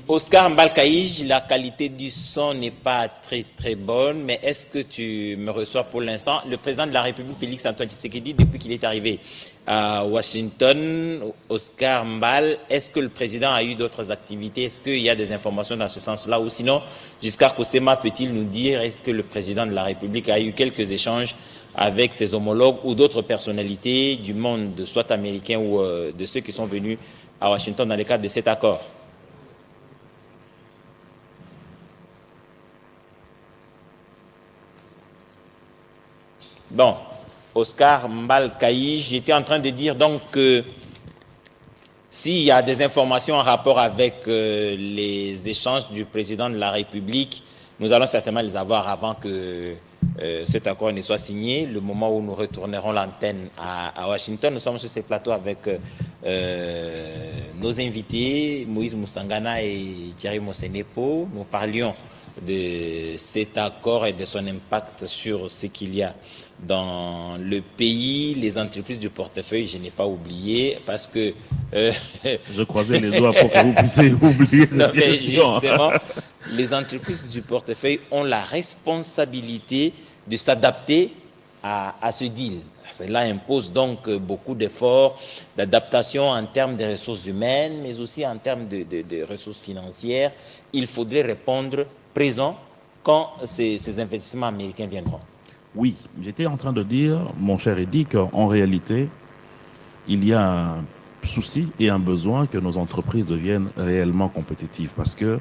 Oscar Mbalkaïj, la qualité du son n'est pas très très bonne, mais est-ce que tu me reçois pour l'instant? Le président de la République, Félix Antoine Tshisekedi, depuis qu'il est arrivé à Washington, Oscar Mbal, est-ce que le président a eu d'autres activités? Est-ce qu'il y a des informations dans ce sens-là? Ou sinon, Giscard Kosema peut-il nous dire, est-ce que le président de la République a eu quelques échanges avec ses homologues ou d'autres personnalités du monde, soit américain ou de ceux qui sont venus à Washington dans le cadre de cet accord? Bon, Oscar Mbalkaï, j'étais en train de dire donc que s'il y a des informations en rapport avec les échanges du président de la République, nous allons certainement les avoir avant que cet accord ne soit signé. Le moment où nous retournerons l'antenne à Washington, nous sommes sur ces plateaux avec nos invités, Moïse Moussangana et Thierry Mosenepo. Nous parlions de cet accord et de son impact sur ce qu'il y a dans le pays, les entreprises du portefeuille, je n'ai pas oublié, parce que... je croisais les doigts pour que vous puissiez oublier cette question. Justement, les entreprises du portefeuille ont la responsabilité de s'adapter à ce deal. Cela impose donc beaucoup d'efforts, d'adaptation en termes de ressources humaines, mais aussi en termes de ressources financières. Il faudrait répondre présent quand ces investissements américains viendront. Oui, j'étais en train de dire, mon cher Eddy, qu'en réalité, il y a un souci et un besoin que nos entreprises deviennent réellement compétitives. Parce que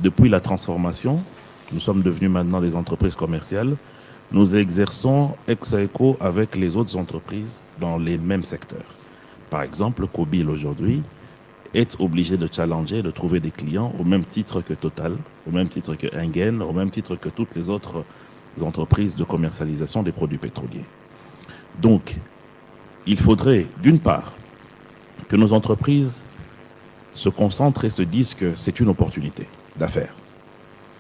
depuis la transformation, nous sommes devenus maintenant des entreprises commerciales. Nous exerçons ex aequo avec les autres entreprises dans les mêmes secteurs. Par exemple, Kobil aujourd'hui est obligé de challenger, de trouver des clients au même titre que Total, au même titre que Engen, au même titre que toutes les autres entreprises de commercialisation des produits pétroliers. Donc, il faudrait, d'une part, que nos entreprises se concentrent et se disent que c'est une opportunité d'affaires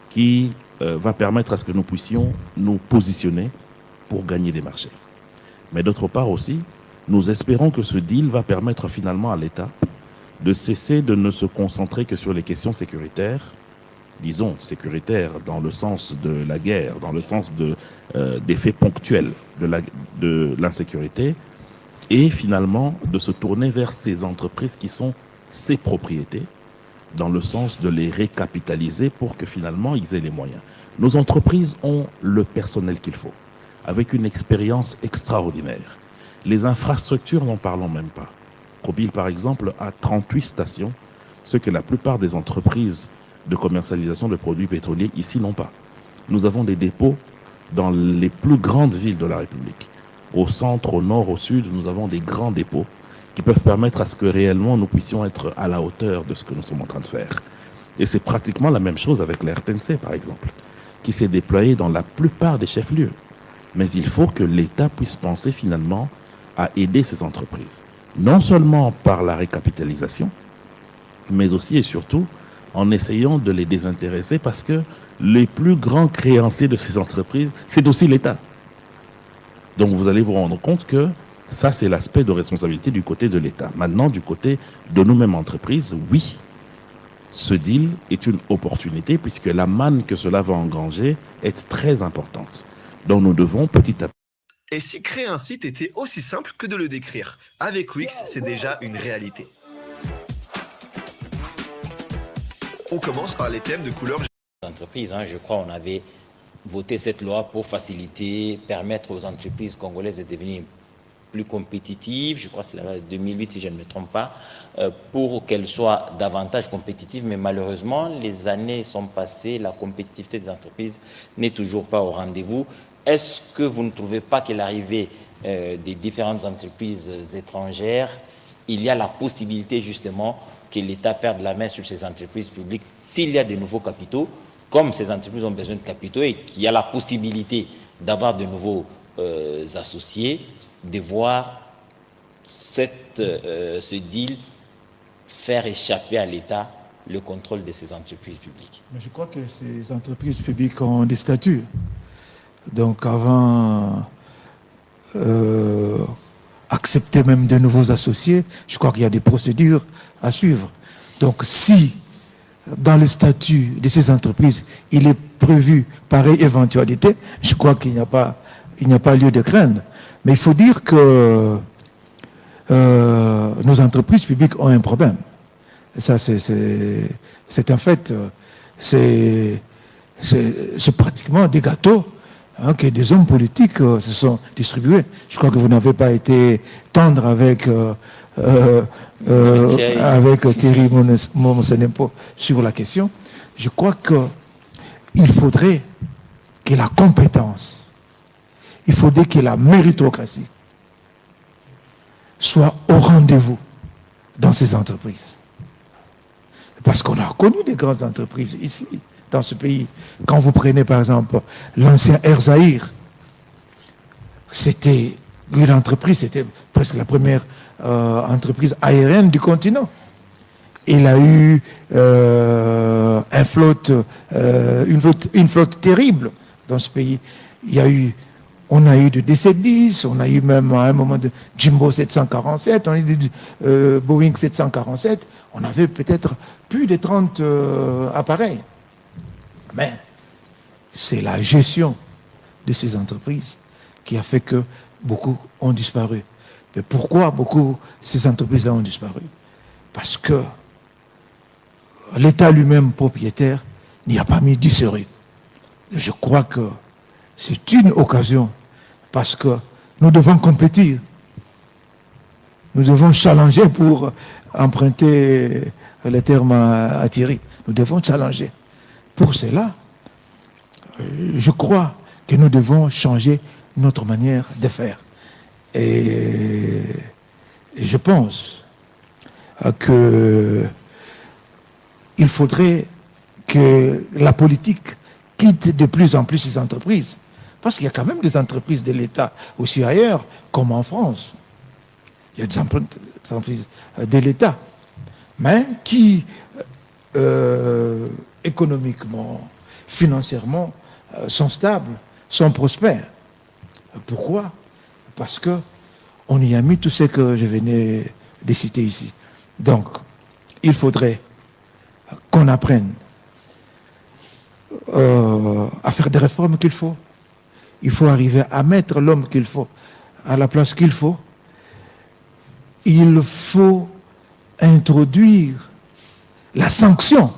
qui va permettre à ce que nous puissions nous positionner pour gagner des marchés. Mais d'autre part aussi, nous espérons que ce deal va permettre finalement à l'État de cesser de ne se concentrer que sur les questions sécuritaires, disons sécuritaires dans le sens de la guerre, dans le sens d'effets ponctuels de l'insécurité, et finalement de se tourner vers ces entreprises qui sont ses propriétés, dans le sens de les récapitaliser pour que finalement ils aient les moyens. Nos entreprises ont le personnel qu'il faut, avec une expérience extraordinaire. Les infrastructures, n'en parlons même pas. Kobil, par exemple, a 38 stations, ce que la plupart des entreprises de commercialisation de produits pétroliers ici n'ont pas. Nous avons des dépôts dans les plus grandes villes de la République. Au centre, au nord, au sud, nous avons des grands dépôts qui peuvent permettre à ce que réellement nous puissions être à la hauteur de ce que nous sommes en train de faire. Et c'est pratiquement la même chose avec la RTNC, par exemple, qui s'est déployée dans la plupart des chefs-lieux. Mais il faut que l'État puisse penser finalement à aider ces entreprises, non seulement par la récapitalisation, mais aussi et surtout en essayant de les désintéresser, parce que les plus grands créanciers de ces entreprises, c'est aussi l'État. Donc vous allez vous rendre compte que ça, c'est l'aspect de responsabilité du côté de l'État. Maintenant, du côté de nous-mêmes entreprises, oui, ce deal est une opportunité puisque la manne que cela va engranger est très importante. Donc nous devons petit à petit... Et si créer un site était aussi simple que de le décrire? Avec Wix, c'est déjà une réalité. On commence par les thèmes de couleurs. Entreprises, je crois on avait voté cette loi pour faciliter, permettre aux entreprises congolaises de devenir plus compétitives, je crois que c'est la 2008 si je ne me trompe pas, pour qu'elles soient davantage compétitives, mais malheureusement, les années sont passées, la compétitivité des entreprises n'est toujours pas au rendez-vous. Est-ce que vous ne trouvez pas qu'à l'arrivée des différentes entreprises étrangères, il y a la possibilité justement que l'État perde la main sur ces entreprises publiques s'il y a de nouveaux capitaux, comme ces entreprises ont besoin de capitaux et qu'il y a la possibilité d'avoir de nouveaux associés, de voir ce deal faire échapper à l'État le contrôle de ces entreprises publiques. Mais je crois que ces entreprises publiques ont des statuts. Donc avant accepter même de nouveaux associés, je crois qu'il y a des procédures à suivre. Donc si dans le statut de ces entreprises, il est prévu pareille éventualité, je crois qu'il n'y a pas lieu de craindre. Mais il faut dire que nos entreprises publiques ont un problème. Ça, c'est un fait. C'est pratiquement des gâteaux que des hommes politiques se sont distribués. Je crois que vous n'avez pas été tendre avec Thierry Monsenempo sur la question. Je crois qu'il faudrait que la compétence, il faudrait que la méritocratie soit au rendez-vous dans ces entreprises. Parce qu'on a connu des grandes entreprises ici, dans ce pays. Quand vous prenez par exemple l'ancien Air Zahir, c'était une entreprise, c'était presque la première entreprise aérienne du continent. Il a eu une flotte terrible dans ce pays. On a eu de DC-10, on a eu même à un moment de Jumbo 747, on a eu de Boeing 747, on avait peut-être plus de 30 appareils. Mais c'est la gestion de ces entreprises qui a fait que beaucoup ont disparu. Mais pourquoi ces entreprises-là ont disparu? Parce que l'État lui-même propriétaire n'y a pas mis du sérieux. Je crois que c'est une occasion parce que nous devons compétir. Nous devons challenger pour emprunter les termes à Thierry. Nous devons challenger. Pour cela, je crois que nous devons changer notre manière de faire. Et je pense qu'il faudrait que la politique quitte de plus en plus ces entreprises. Parce qu'il y a quand même des entreprises de l'État aussi ailleurs, comme en France. Il y a des entreprises de l'État, mais qui, économiquement, financièrement, sont stables, sont prospères. Pourquoi? Parce qu'on y a mis tout ce que je venais de citer ici. Donc, il faudrait qu'on apprenne à faire des réformes qu'il faut. Il faut arriver à mettre l'homme qu'il faut à la place qu'il faut. Il faut introduire la sanction.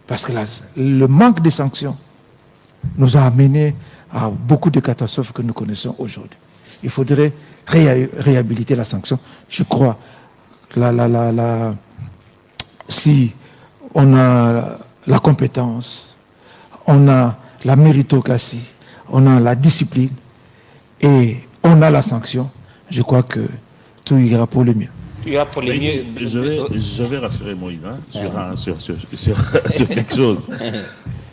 Parce que le manque de sanctions nous a amené à beaucoup de catastrophes que nous connaissons aujourd'hui. Il faudrait réhabiliter la sanction. Je crois, si on a la compétence, on a la méritocratie, on a la discipline et on a la sanction, je crois que tout ira pour le mieux. Je vais rassurer Moïse sur quelque chose.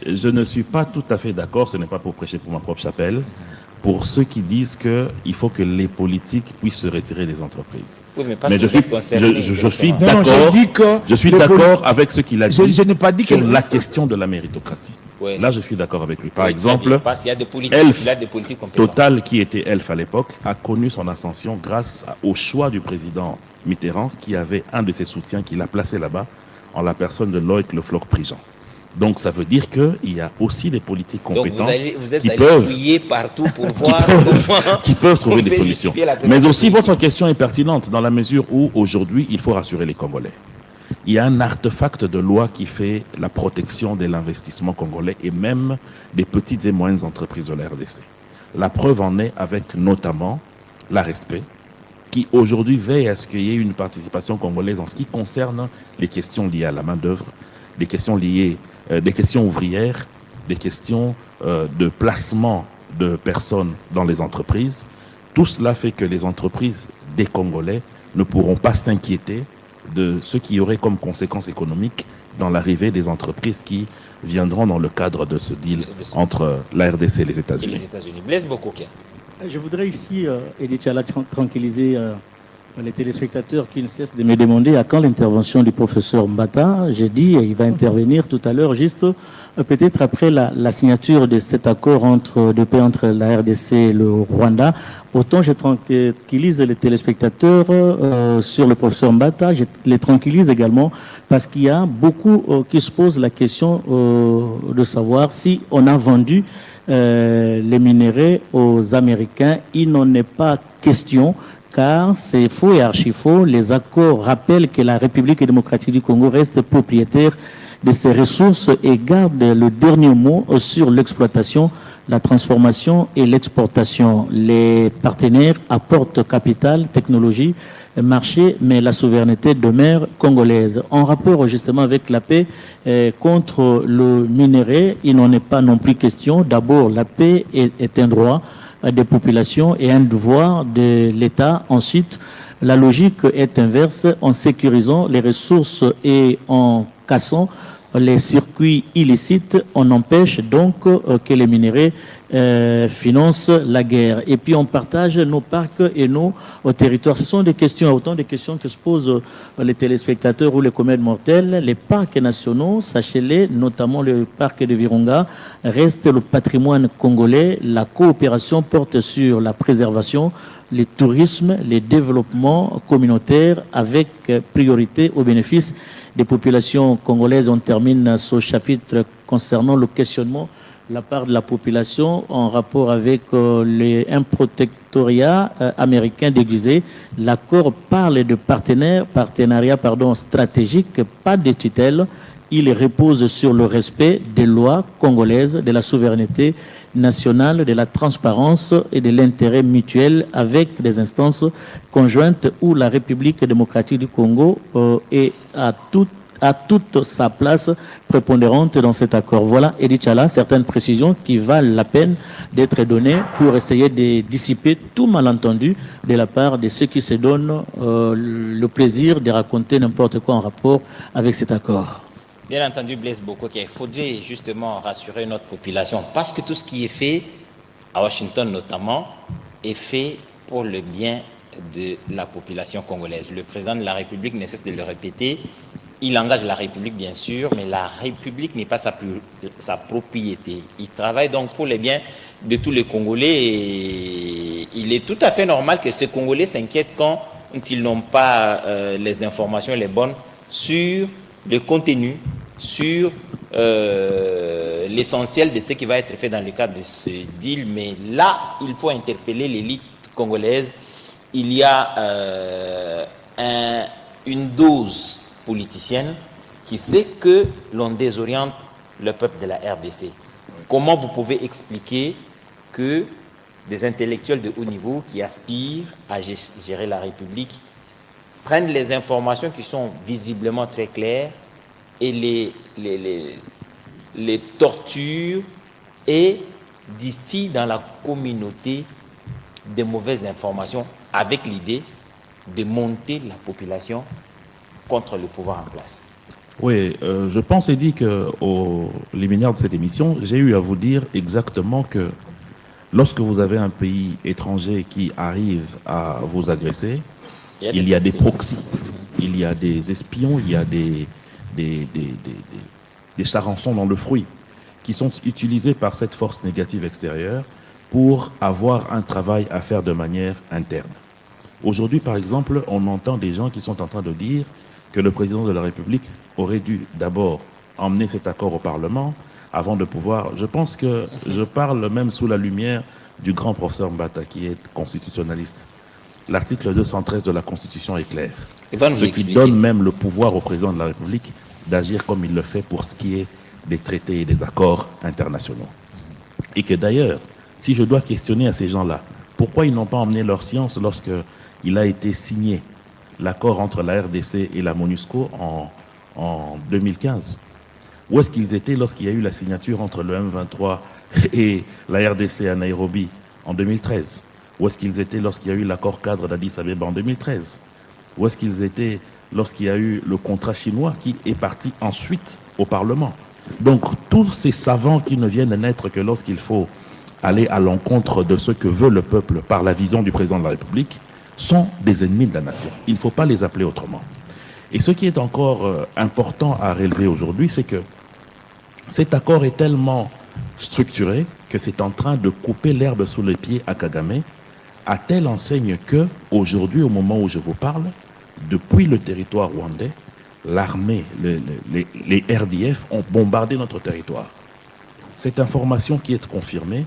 Je ne suis pas tout à fait d'accord, ce n'est pas pour prêcher pour ma propre chapelle, pour ceux qui disent qu'il faut que les politiques puissent se retirer des entreprises. Oui, mais je suis d'accord avec ce qu'il a dit, je n'ai pas dit sur la question de la méritocratie. Ouais. Là, je suis d'accord avec lui. Par exemple, Total, qui était Elf à l'époque, a connu son ascension grâce au choix du président Mitterrand, qui avait un de ses soutiens qu'il a placé là-bas, en la personne de Loïc Le Floch-Prigent. Donc ça veut dire qu'il y a aussi des politiques compétents. Donc vous êtes allé fouiller partout pour voir qui peuvent trouver des solutions. Mais aussi votre question est pertinente dans la mesure où aujourd'hui il faut rassurer les Congolais. Il y a un artefact de loi qui fait la protection de l'investissement congolais et même des petites et moyennes entreprises de la RDC. La preuve en est avec notamment la respect, qui aujourd'hui veille à ce qu'il y ait une participation congolaise en ce qui concerne les questions liées à la main-d'œuvre, des questions liées, des questions ouvrières, des questions de placement de personnes dans les entreprises. Tout cela fait que les entreprises des Congolais ne pourront pas s'inquiéter de ce qui y aurait comme conséquence économique dans l'arrivée des entreprises qui viendront dans le cadre de ce deal entre la RDC et les États-Unis. Blaise Bokokia. Je voudrais ici, Edith Chala, tranquilliser les téléspectateurs qui ne cessent de me demander à quand l'intervention du professeur Mbata. J'ai dit il va intervenir tout à l'heure, juste peut-être après la signature de cet accord de paix entre la RDC et le Rwanda. Autant je tranquillise les téléspectateurs sur le professeur Mbata, je les tranquillise également parce qu'il y a beaucoup qui se posent la question de savoir si on a vendu les minéraux aux Américains. Il n'en est pas question, car c'est faux et archi-faux. Les accords rappellent que la République démocratique du Congo reste propriétaire de ses ressources et garde le dernier mot sur l'exploitation, la transformation et l'exportation. Les partenaires apportent capital, technologie, marché, mais la souveraineté demeure congolaise. En rapport justement avec la paix contre le minerai, il n'en est pas non plus question. D'abord, la paix est un droit des populations et un devoir de l'État. Ensuite, la logique est inverse. En sécurisant les ressources et en cassant les circuits illicites, on empêche donc que les minéraux financent la guerre. Et puis on partage nos parcs et nos territoires. Ce sont des questions, autant de questions que se posent les téléspectateurs ou les comètes mortels. Les parcs nationaux, sachez-les, notamment le parc de Virunga, restent le patrimoine congolais. La coopération porte sur la préservation, le tourisme, les développements communautaires avec priorité au bénéfice des populations congolaises. On termine ce chapitre concernant le questionnement de la part de la population en rapport avec un protectorat américain déguisé. L'accord parle de partenariat stratégique, pas de tutelle. Il repose sur le respect des lois congolaises, de la souveraineté nationale, de la transparence et de l'intérêt mutuel avec des instances conjointes où la République démocratique du Congo est à toute sa place prépondérante dans cet accord. Voilà, Edith Chala, certaines précisions qui valent la peine d'être données pour essayer de dissiper tout malentendu de la part de ceux qui se donnent le plaisir de raconter n'importe quoi en rapport avec cet accord. Bien entendu, Blaise Bokokia, il faudrait justement rassurer notre population parce que tout ce qui est fait, à Washington notamment, est fait pour le bien de la population congolaise. Le président de la République ne cesse de le répéter. Il engage la République, bien sûr, mais la République n'est pas sa propriété. Il travaille donc pour le bien de tous les Congolais et il est tout à fait normal que ces Congolais s'inquiètent quand ils n'ont pas les informations les bonnes sur le contenu, sur l'essentiel de ce qui va être fait dans le cadre de ce deal. Mais là, il faut interpeller l'élite congolaise. Il y a une dose politicienne qui fait que l'on désoriente le peuple de la RDC. Comment vous pouvez expliquer que des intellectuels de haut niveau qui aspirent à gérer la République prennent les informations qui sont visiblement très claires et les torturent et distillent dans la communauté des mauvaises informations avec l'idée de monter la population contre le pouvoir en place? Oui, je pense, Eddy, qu'au liminaire de cette émission, j'ai eu à vous dire exactement que lorsque vous avez un pays étranger qui arrive à vous agresser, il y a des proxys, il y a des espions, il y a des charançons dans le fruit qui sont utilisés par cette force négative extérieure pour avoir un travail à faire de manière interne. Aujourd'hui, par exemple, on entend des gens qui sont en train de dire que le président de la République aurait dû d'abord emmener cet accord au Parlement avant de pouvoir... Je pense que je parle même sous la lumière du grand professeur Mbata qui est constitutionnaliste. L'article 213 de la Constitution est clair. Ce qui donne même le pouvoir au président de la République d'agir comme il le fait pour ce qui est des traités et des accords internationaux. Et que d'ailleurs, si je dois questionner à ces gens-là, Pourquoi ils n'ont pas emmené leur science lorsqu'il a été signé l'accord entre la RDC et la MONUSCO en 2015? Où est-ce qu'ils étaient lorsqu'il y a eu la signature entre le M23 et la RDC à Nairobi en 2013? Où est-ce qu'ils étaient lorsqu'il y a eu l'accord cadre d'Addis Abeba en 2013? Où est-ce qu'ils étaient lorsqu'il y a eu le contrat chinois qui est parti ensuite au Parlement? Donc tous ces savants qui ne viennent naître que lorsqu'il faut aller à l'encontre de ce que veut le peuple par la vision du président de la République sont des ennemis de la nation. Il ne faut pas les appeler autrement. Et ce qui est encore important à relever aujourd'hui, c'est que cet accord est tellement structuré que c'est en train de couper l'herbe sous les pieds à Kagame, à telle enseigne que, aujourd'hui, au moment où je vous parle, depuis le territoire rwandais, l'armée, les RDF ont bombardé notre territoire. Cette information qui est confirmée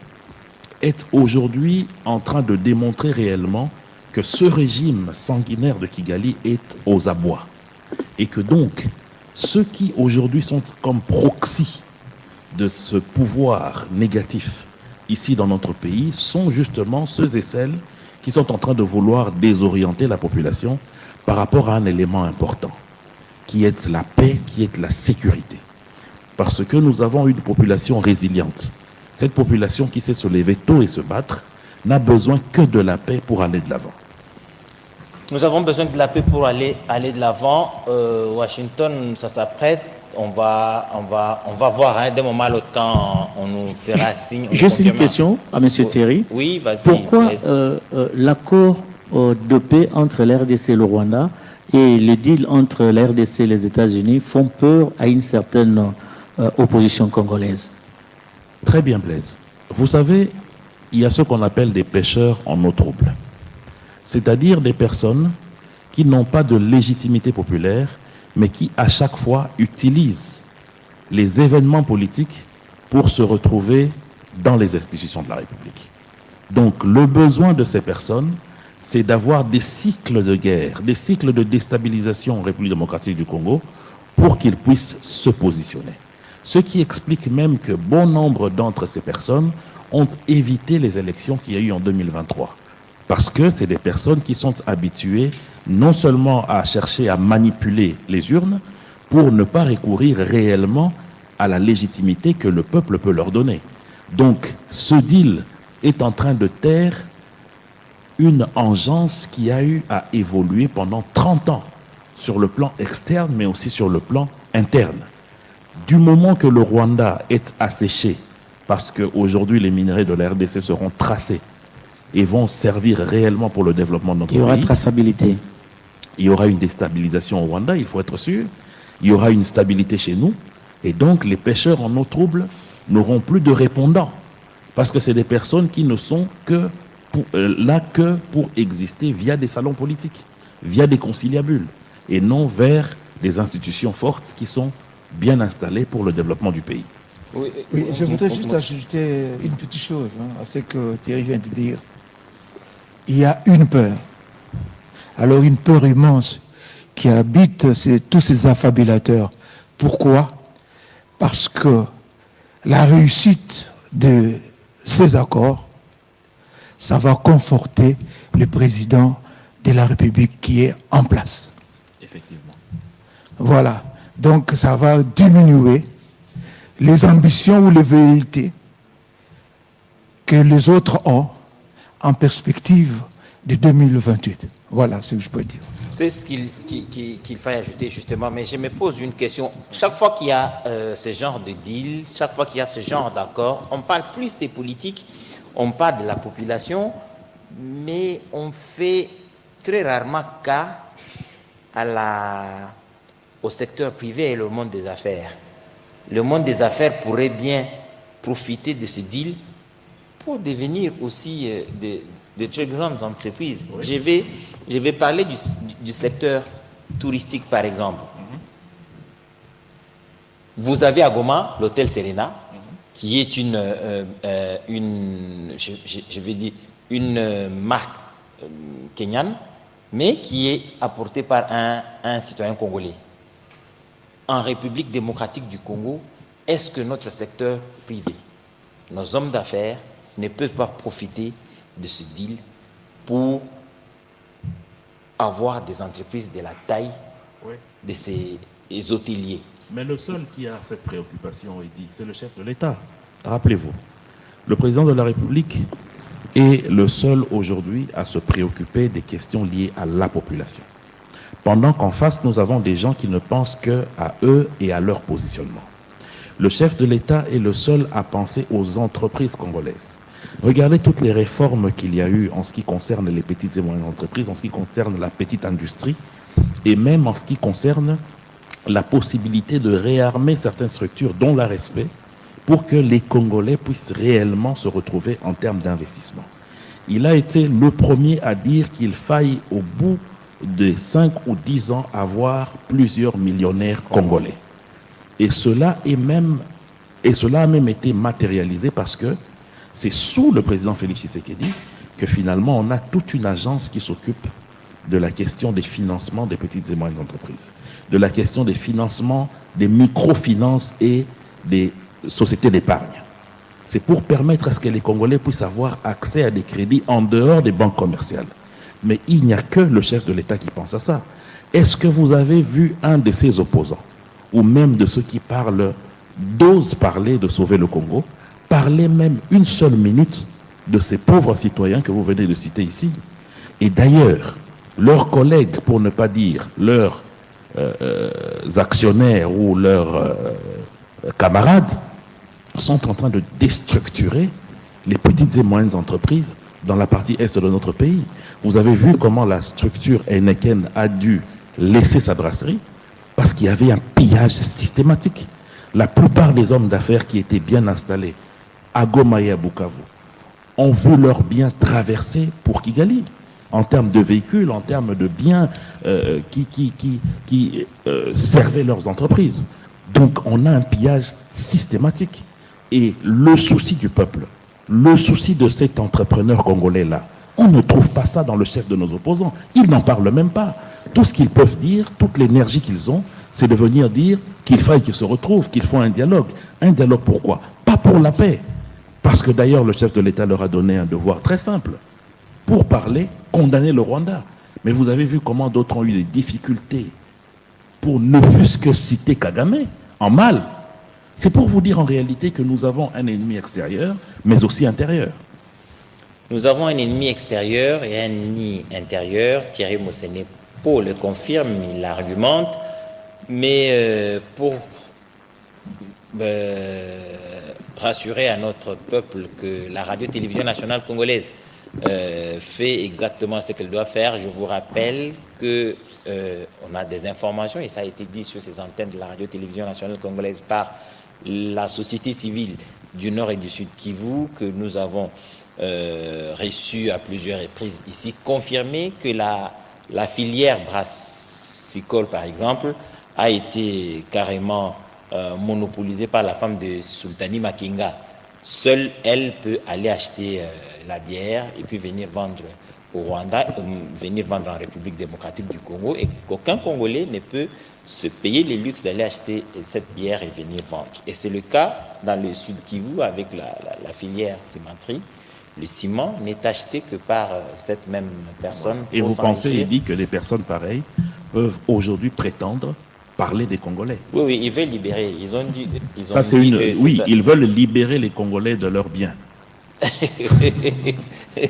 est aujourd'hui en train de démontrer réellement que ce régime sanguinaire de Kigali est aux abois. Et que donc, ceux qui aujourd'hui sont comme proxy de ce pouvoir négatif ici dans notre pays sont justement ceux et celles qui sont en train de vouloir désorienter la population par rapport à un élément important, qui est la paix, qui est la sécurité. Parce que nous avons une population résiliente. Cette population qui sait se lever tôt et se battre n'a besoin que de la paix pour aller de l'avant. Nous avons besoin de la paix pour aller de l'avant. Washington, ça s'apprête. On va voir d'un moment à l'autre quand on nous fera signe. Juste une question à M. Thierry. Oui, vas-y. Pourquoi l'accord de paix entre la RDC et le Rwanda et le deal entre la RDC et les États-Unis font peur à une certaine opposition congolaise? Très bien, Blaise. Vous savez, il y a ce qu'on appelle des pêcheurs en eau trouble. C'est-à-dire des personnes qui n'ont pas de légitimité populaire, mais qui, à chaque fois, utilisent les événements politiques pour se retrouver dans les institutions de la République. Donc, le besoin de ces personnes, c'est d'avoir des cycles de guerre, des cycles de déstabilisation en République démocratique du Congo pour qu'ils puissent se positionner. Ce qui explique même que bon nombre d'entre ces personnes ont évité les élections qu'il y a eu en 2023. Parce que c'est des personnes qui sont habituées non seulement à chercher à manipuler les urnes pour ne pas recourir réellement à la légitimité que le peuple peut leur donner. Donc, ce deal est en train de taire une engeance qui a eu à évoluer pendant 30 ans sur le plan externe, mais aussi sur le plan interne. Du moment que le Rwanda est asséché, parce qu'aujourd'hui les minerais de la RDC seront tracés et vont servir réellement pour le développement de notre pays. Il y aura traçabilité. Il y aura une déstabilisation au Rwanda, il faut être sûr. Il y aura une stabilité chez nous. Et donc, les pêcheurs en eau trouble n'auront plus de répondants. Parce que c'est des personnes qui ne sont là que pour exister via des salons politiques, via des conciliabules, et non vers des institutions fortes qui sont bien installées pour le développement du pays. Oui, je voudrais juste ajouter une petite chose à ce que Thierry vient de dire. Il y a une peur. Alors une peur immense qui habite tous ces affabulateurs. Pourquoi? Parce que la réussite de ces accords, ça va conforter le président de la République qui est en place. Effectivement. Voilà. Donc ça va diminuer les ambitions ou les velléités que les autres ont en perspective de 2028. Voilà ce que je peux dire. C'est ce qu'il faut ajouter justement, mais je me pose une question. Chaque fois qu'il y a ce genre de deal, chaque fois qu'il y a ce genre d'accord, on parle plus des politiques, on parle de la population, mais on fait très rarement cas au secteur privé et le monde des affaires. Le monde des affaires pourrait bien profiter de ce deal pour devenir aussi de très grandes entreprises. Oui. Je vais parler du secteur touristique, par exemple. Vous avez à Goma l'hôtel Serena, qui est une marque kenyane, mais qui est apportée par un citoyen congolais. En République démocratique du Congo, est-ce que notre secteur privé, nos hommes d'affaires, ne peuvent pas profiter de ce deal pour avoir des entreprises de la taille de ces hôteliers. Mais le seul qui a cette préoccupation, Eddy, c'est le chef de l'État. Rappelez-vous, le président de la République est le seul aujourd'hui à se préoccuper des questions liées à la population. Pendant qu'en face, nous avons des gens qui ne pensent qu'à eux et à leur positionnement. Le chef de l'État est le seul à penser aux entreprises congolaises. Regardez toutes les réformes qu'il y a eu en ce qui concerne les petites et moyennes entreprises, en ce qui concerne la petite industrie, et même en ce qui concerne la possibilité de réarmer certaines structures, dont la respect, pour que les Congolais puissent réellement se retrouver en termes d'investissement. Il a été le premier à dire qu'il faille, au bout de 5 ou 10 ans, avoir plusieurs millionnaires congolais. Et cela a même été matérialisé parce que c'est sous le président Félix Tshisekedi que finalement on a toute une agence qui s'occupe de la question des financements des petites et moyennes entreprises, de la question des financements des microfinances et des sociétés d'épargne. C'est pour permettre à ce que les Congolais puissent avoir accès à des crédits en dehors des banques commerciales. Mais il n'y a que le chef de l'État qui pense à ça. Est-ce que vous avez vu un de ses opposants, ou même de ceux qui d'osent parler de sauver le Congo, parler même une seule minute de ces pauvres citoyens que vous venez de citer ici? Et d'ailleurs, leurs collègues, pour ne pas dire leurs actionnaires ou leurs camarades, sont en train de déstructurer les petites et moyennes entreprises dans la partie est de notre pays. Vous avez vu comment la structure Heineken a dû laisser sa brasserie parce qu'il y avait un pillage systématique. La plupart des hommes d'affaires qui étaient bien installés à Goma et à Bukavu ont vu leurs biens traverser pour Kigali, en termes de véhicules, en termes de biens qui servaient leurs entreprises. Donc on a un pillage systématique. Et le souci du peuple, le souci de cet entrepreneur congolais-là, on ne trouve pas ça dans le chef de nos opposants. Ils n'en parlent même pas. Tout ce qu'ils peuvent dire, toute l'énergie qu'ils ont, c'est de venir dire qu'il faille qu'ils se retrouvent, qu'ils font un dialogue. Un dialogue pourquoi? Pas pour la paix. Parce que d'ailleurs, le chef de l'État leur a donné un devoir très simple. Pour parler, condamner le Rwanda. Mais vous avez vu comment d'autres ont eu des difficultés pour ne fût-ce que citer Kagame en mal. C'est pour vous dire en réalité que nous avons un ennemi extérieur, mais aussi intérieur. Nous avons un ennemi extérieur et un ennemi intérieur. Thierry Mossenepo le confirme, il l'argumente. Mais pour rassurer à notre peuple que la radio-télévision nationale congolaise fait exactement ce qu'elle doit faire, je vous rappelle que on a des informations, et ça a été dit sur ces antennes de la radio-télévision nationale congolaise par la société civile du Nord et du Sud Kivu, que nous avons reçu à plusieurs reprises ici, confirmer que la filière brassicole, par exemple, a été carrément monopolisée par la femme de Sultani Makenga. Seule elle peut aller acheter la bière et puis venir vendre au Rwanda, venir vendre en République démocratique du Congo, et qu'aucun Congolais ne peut se payer le luxe d'aller acheter cette bière et venir vendre. Et c'est le cas dans le Sud Kivu avec la filière cimenterie. Le ciment n'est acheté que par cette même personne. Et vous pensez, il dit que des personnes pareilles peuvent aujourd'hui prétendre parler des Congolais? Oui, oui, ils veulent libérer. Ils ont dit ils veulent libérer les Congolais de leurs biens.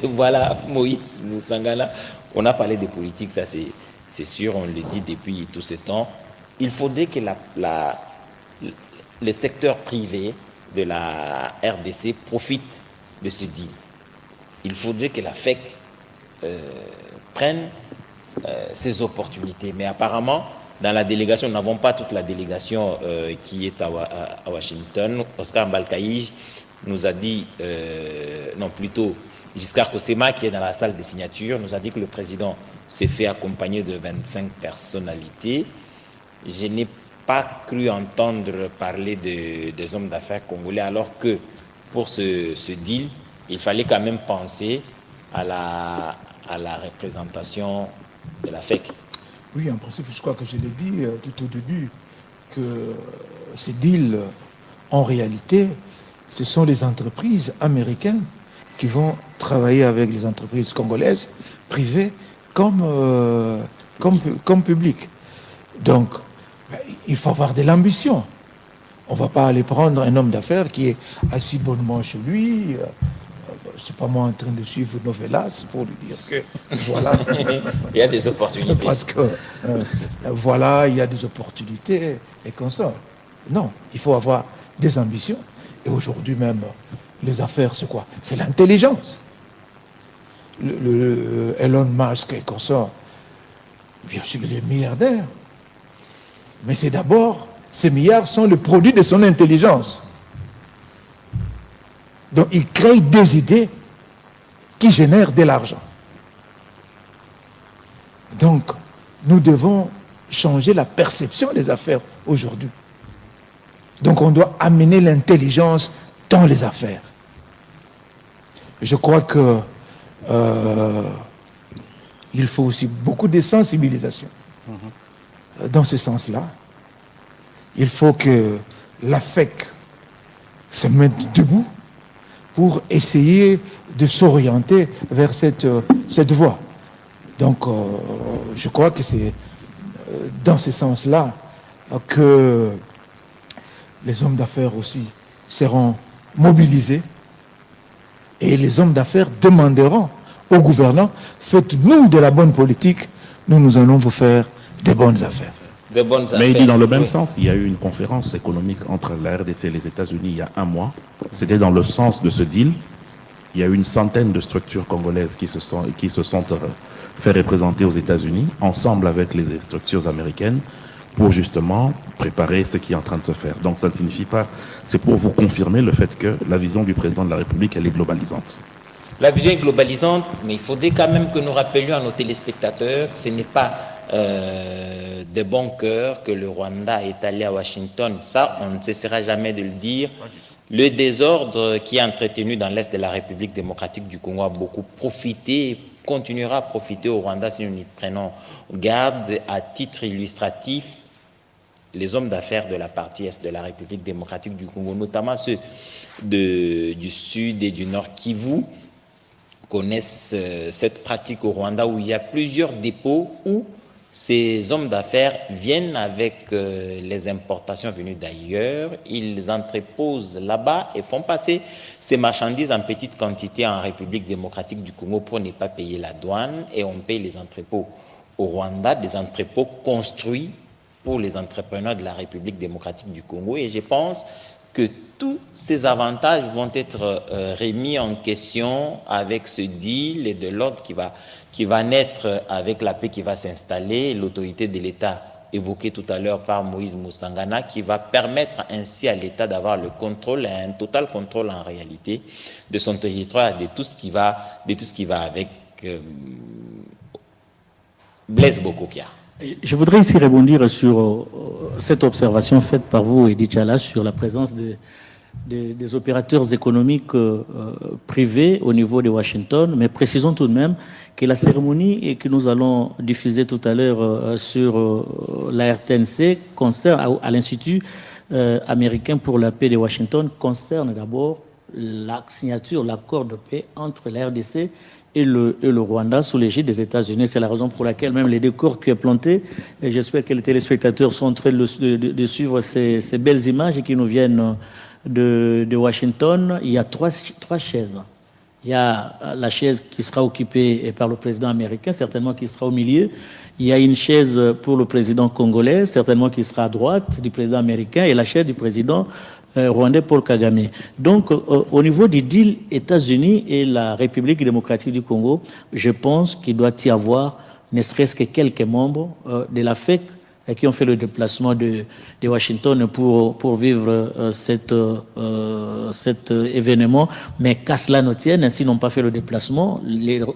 Voilà, Moïse Moussangala, on a parlé de politique, ça c'est sûr, on le dit depuis tout ce temps. Il faudrait que le secteur privé de la RDC profite de ce deal. Il faudrait que la FEC prenne ces opportunités. Mais apparemment, dans la délégation, nous n'avons pas toute la délégation qui est à Washington. Oscar Mbalkaïj nous a dit, non plutôt Giscard Kosema, qui est dans la salle des signatures, nous a dit que le président s'est fait accompagner de 25 personnalités. Je n'ai pas cru entendre parler des hommes d'affaires congolais, alors que pour ce deal, il fallait quand même penser à la représentation de la FEC. Oui, en principe, je crois que je l'ai dit tout au début, que ces deals, en réalité, ce sont les entreprises américaines qui vont travailler avec les entreprises congolaises, privées comme publiques. Donc, il faut avoir de l'ambition. On ne va pas aller prendre un homme d'affaires qui est assis bonnement chez lui. C'est pas moi en train de suivre Novelas pour lui dire que voilà. Il y a des opportunités. Parce que voilà, il y a des opportunités et comme ça. Non, il faut avoir des ambitions. Et aujourd'hui même, les affaires, c'est quoi? C'est l'intelligence. Elon Musk et comme ça, bien sûr, il est milliardaire. Mais c'est d'abord, ces milliards sont le produit de son intelligence. Donc, il crée des idées qui génèrent de l'argent. Donc, nous devons changer la perception des affaires aujourd'hui. Donc, on doit amener l'intelligence dans les affaires. Je crois que il faut aussi beaucoup de sensibilisation. Dans ce sens-là, il faut que l'AFEC se mette debout pour essayer de s'orienter vers cette voie. Donc, je crois que c'est dans ce sens-là que les hommes d'affaires aussi seront mobilisés et les hommes d'affaires demanderont aux gouvernants, faites-nous de la bonne politique, nous allons vous faire des bonnes affaires. Mais il dit dans le même sens, il y a eu une conférence économique entre la RDC et les États-Unis il y a un mois. C'était dans le sens de ce deal. Il y a eu une centaine de structures congolaises qui se sont fait représenter aux États-Unis, ensemble avec les structures américaines, pour justement préparer ce qui est en train de se faire. Donc ça ne signifie pas, c'est pour vous confirmer le fait que la vision du président de la République, elle est globalisante. La vision est globalisante, mais il faudrait quand même que nous rappelions à nos téléspectateurs que ce n'est pas de bon cœur que le Rwanda est allé à Washington. Ça, on ne cessera jamais de le dire. Le désordre qui est entretenu dans l'Est de la République démocratique du Congo a beaucoup profité, continuera à profiter au Rwanda si nous n'y prenons garde. À titre illustratif, les hommes d'affaires de la partie Est de la République démocratique du Congo, notamment ceux du Sud et du Nord Kivu, connaissent cette pratique au Rwanda où il y a plusieurs dépôts où ces hommes d'affaires viennent avec les importations venues d'ailleurs, ils entreposent là-bas et font passer ces marchandises en petite quantité en République démocratique du Congo pour ne pas payer la douane, et on paye les entrepôts au Rwanda, des entrepôts construits pour les entrepreneurs de la République démocratique du Congo, et je pense que tous ces avantages vont être remis en question avec ce deal et de l'ordre qui va naître avec la paix qui va s'installer, l'autorité de l'État évoquée tout à l'heure par Moïse Moussangana, qui va permettre ainsi à l'État d'avoir le contrôle, un total contrôle en réalité, de son territoire, de tout ce qui va avec. Blaise Bokokia. Je voudrais ici rebondir sur cette observation faite par vous, Edith Chala, sur la présence des opérateurs économiques privés au niveau de Washington, mais précisons tout de même que la cérémonie que nous allons diffuser tout à l'heure sur la RTNC concerne, à l'Institut américain pour la paix de Washington, concerne d'abord la signature, l'accord de paix entre la RDC et le Rwanda sous l'égide des États-Unis. C'est la raison pour laquelle même les décors qui est planté, et j'espère que les téléspectateurs sont en train de suivre ces belles images qui nous viennent de Washington. Il y a trois chaises. Il y a la chaise qui sera occupée par le président américain, certainement qui sera au milieu. Il y a une chaise pour le président congolais, certainement qui sera à droite du président américain, et la chaise du président rwandais Paul Kagame. Donc, au niveau du deal États-Unis et la République démocratique du Congo, je pense qu'il doit y avoir ne serait-ce que quelques membres de la FEC qui ont fait le déplacement de Washington pour vivre cet événement, mais qu'à cela ne tienne, ainsi n'ont pas fait le déplacement.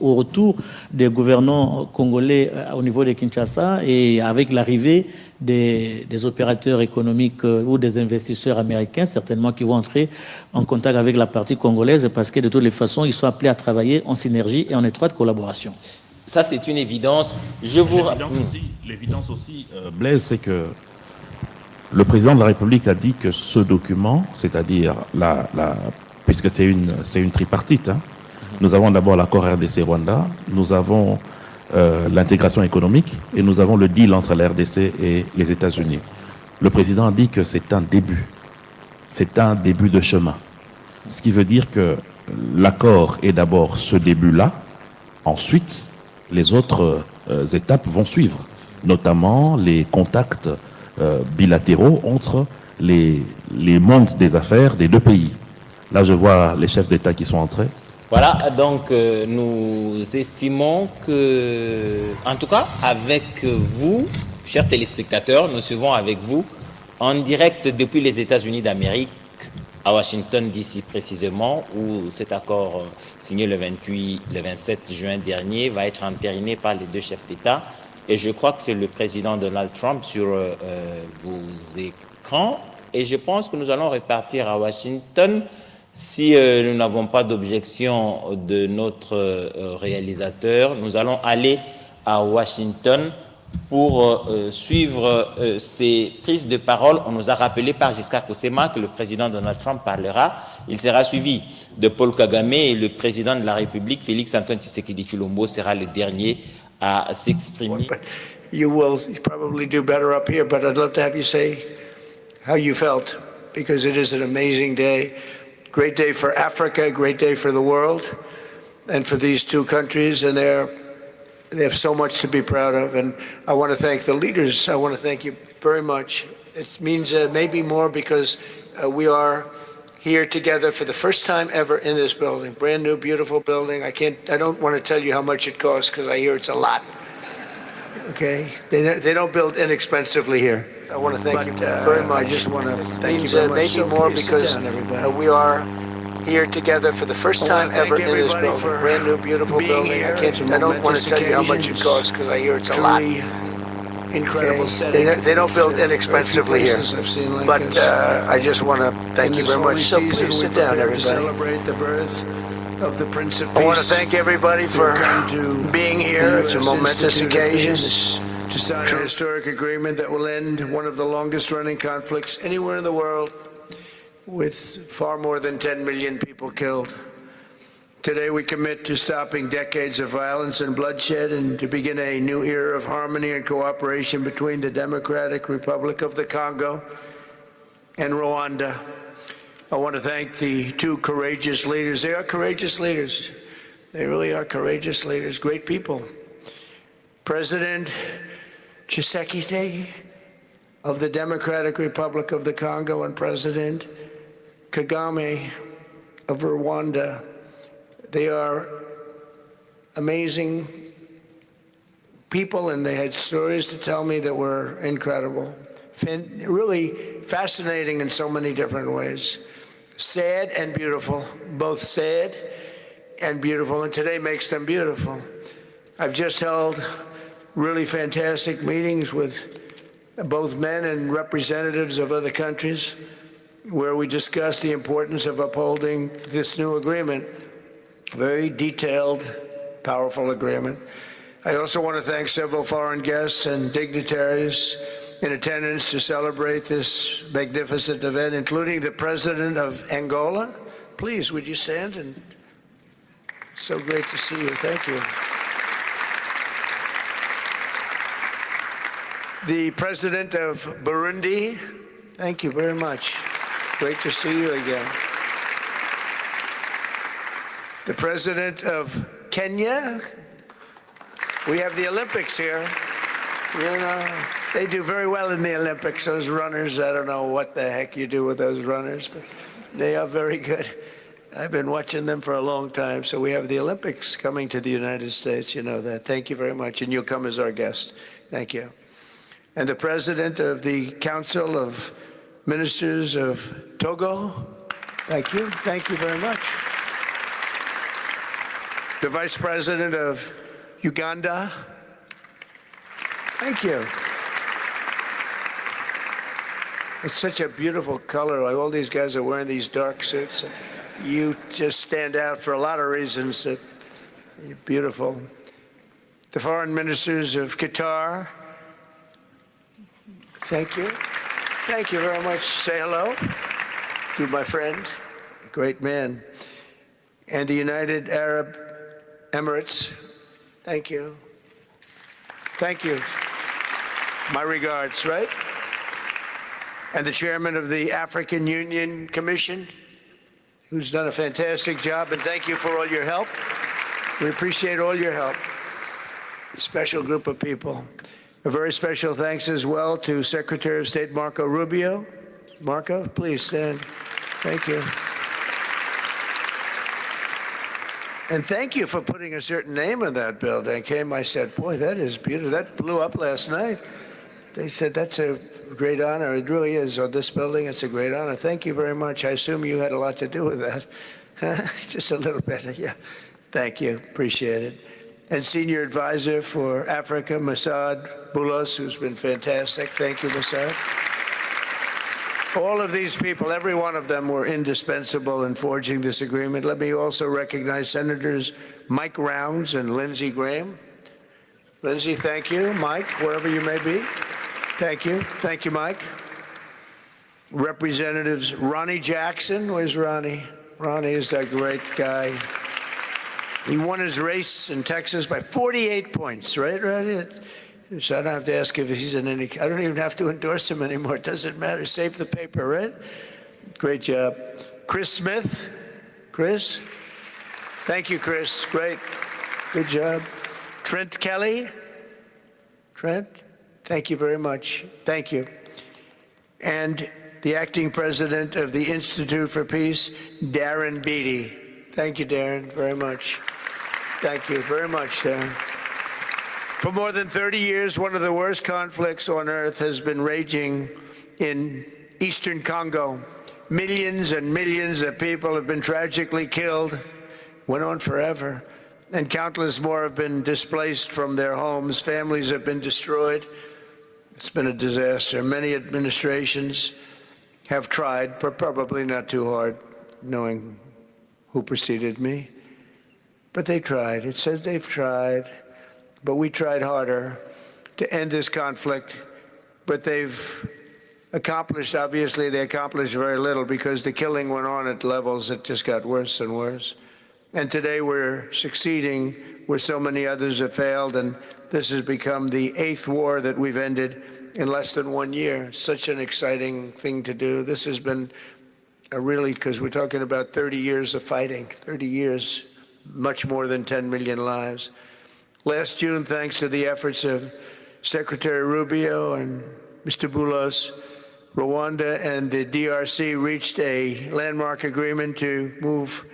Au retour des gouvernants congolais au niveau de Kinshasa et avec l'arrivée des opérateurs économiques ou des investisseurs américains, certainement qui vont entrer en contact avec la partie congolaise, parce que de toutes les façons, ils sont appelés à travailler en synergie et en étroite collaboration. Ça, c'est une évidence. L'évidence aussi, Blaise, c'est que le président de la République a dit que ce document, c'est-à-dire puisque c'est une tripartite, hein, Nous avons d'abord l'accord RDC-Rwanda, nous avons l'intégration économique et nous avons le deal entre la RDC et les États-Unis. Le président dit que c'est un début de chemin. Ce qui veut dire que l'accord est d'abord ce début-là, ensuite les autres étapes vont suivre, notamment les contacts bilatéraux entre les mondes des affaires des deux pays. Là, je vois les chefs d'État qui sont entrés. Voilà, donc nous estimons que, en tout cas, avec vous, chers téléspectateurs, nous suivons avec vous en direct depuis les États-Unis d'Amérique, à Washington, d'ici précisément, où cet accord signé le 27 juin dernier va être entériné par les deux chefs d'État. Et je crois que c'est le président Donald Trump sur vos écrans. Et je pense que nous allons repartir à Washington si nous n'avons pas d'objection de notre réalisateur. Nous allons aller à Washington pour suivre ces prises de parole. On nous a rappelé par Giscard Kosema que le président Donald Trump parlera. Il sera suivi de Paul Kagame et le président de la République, Félix Antoine Tshisekedi Tshilombo, sera le dernier à s'exprimer. You will probably do better up here, but I'd love to have you say how you felt, because it is an amazing day. Great day for Africa, great day for the world, and for these two countries, and they have so much to be proud of. And I want to thank the leaders. I want to thank you very much. It means maybe more because we are here together for the first time ever in this building. Brand new, beautiful building. I don't want to tell you how much it costs because I hear it's a lot. Okay? They don't build inexpensively here. I want to thank you very much. I just want to thank you very much. Maybe so more because we are here together for the first time ever in this building. Brand new, beautiful building. I don't want to tell you how much it costs because I hear it's a lot. Incredible setting. They don't build inexpensively here. But I just want to thank you very much. So please sit down, everybody. Celebrate the birth of the Prince of Peace. I want to thank everybody for being here. It's a momentous occasion. To sign a historic agreement that will end one of the longest running conflicts anywhere in the world, with far more than 10 million people killed. Today we commit to stopping decades of violence and bloodshed and to begin a new era of harmony and cooperation between the Democratic Republic of the Congo and Rwanda. I want to thank the two courageous leaders. They are courageous leaders. They really are courageous leaders, great people. President Tshisekedi of the Democratic Republic of the Congo and President Kagame of Rwanda. They are amazing people, and they had stories to tell me that were incredible. Really fascinating in so many different ways. Sad and beautiful, both sad and beautiful, and today makes them beautiful. I've just held really fantastic meetings with both men and representatives of other countries where we discussed the importance of upholding this new agreement. Very detailed, powerful agreement. I also want to thank several foreign guests and dignitaries in attendance to celebrate this magnificent event, including the President of Angola. Please, would you stand? And so great to see you. Thank you. The President of Burundi. Thank you very much. Great to see you again. The President of Kenya. We have the Olympics here. You know, they do very well in the Olympics, those runners. I don't know what the heck you do with those runners, but they are very good. I've been watching them for a long time. So we have the Olympics coming to the United States. You know that. Thank you very much. And you'll come as our guest. Thank you. And the President of the Council of Ministers of Togo. Thank you. Thank you very much. The Vice President of Uganda. Thank you. It's such a beautiful color. Like all these guys are wearing these dark suits. You just stand out for a lot of reasons. You're beautiful. The Foreign Ministers of Qatar. Thank you. Thank you very much. Say hello to my friend, a great man. and the United Arab Emirates. Thank you. Thank you. My regards, right? And the chairman of the African Union Commission, who's done a fantastic job, and thank you for all your help. We appreciate all your help. Special group of people. A very special thanks as well to Secretary of State Marco Rubio. Marco, please stand. Thank you. And thank you for putting a certain name on that building. I said, boy, that is beautiful. That blew up last night. They said, that's a great honor. It really is. On this building, it's a great honor. Thank you very much. I assume you had a lot to do with that. Just a little bit, yeah. Thank you. Appreciate it. And Senior Advisor for Africa, Masad Boulos, who's been fantastic. Thank you, Masad. All of these people, every one of them were indispensable in forging this agreement. Let me also recognize Senators Mike Rounds and Lindsey Graham. Lindsey, thank you. Mike, wherever you may be. Thank you. Thank you, Mike. Representatives Ronnie Jackson. Where's Ronnie? Ronnie is that great guy. He won his race in Texas by 48 points, right, Ronnie? So I don't have to ask if he's in any, I don't even have to endorse him anymore. It doesn't matter. Save the paper, right? Great job. Chris Smith. Chris? Thank you, Chris. Great. Good job. Trent Kelly. Trent? Thank you very much. Thank you. And the acting president of the Institute for Peace, Darren Beatty. Thank you, Darren, very much. Thank you very much, Darren. For more than 30 years, one of the worst conflicts on earth has been raging in eastern Congo. Millions and millions of people have been tragically killed, went on forever, and countless more have been displaced from their homes. Families have been destroyed. It's been a disaster. Many administrations have tried, but probably not too hard, knowing who preceded me. But they tried. It says they've tried. But we tried harder to end this conflict, but they've accomplished, obviously they accomplished very little because the killing went on at levels that just got worse and worse. And today we're succeeding where so many others have failed, and this has become the 8th war that we've ended in less than 1 year. Such an exciting thing to do. This has been a really, because we're talking about 30 years of fighting, 30 years, much more than 10 million lives. Last June, thanks to the efforts of Secretary Rubio and Mr. Boulos, Rwanda and the DRC reached a landmark agreement to move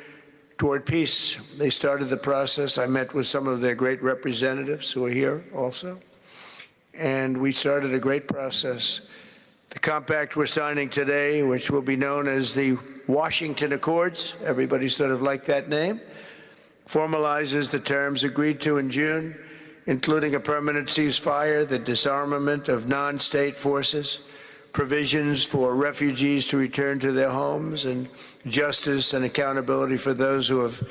toward peace. They started the process. I met with some of their great representatives who are here also, and we started a great process. The compact we're signing today, which will be known as the Whashington Accords, everybody sort of liked that name, formalizes the terms agreed to in June, including a permanent ceasefire, the disarmament of non-state forces, provisions for refugees to return to their homes, and justice and accountability for those who have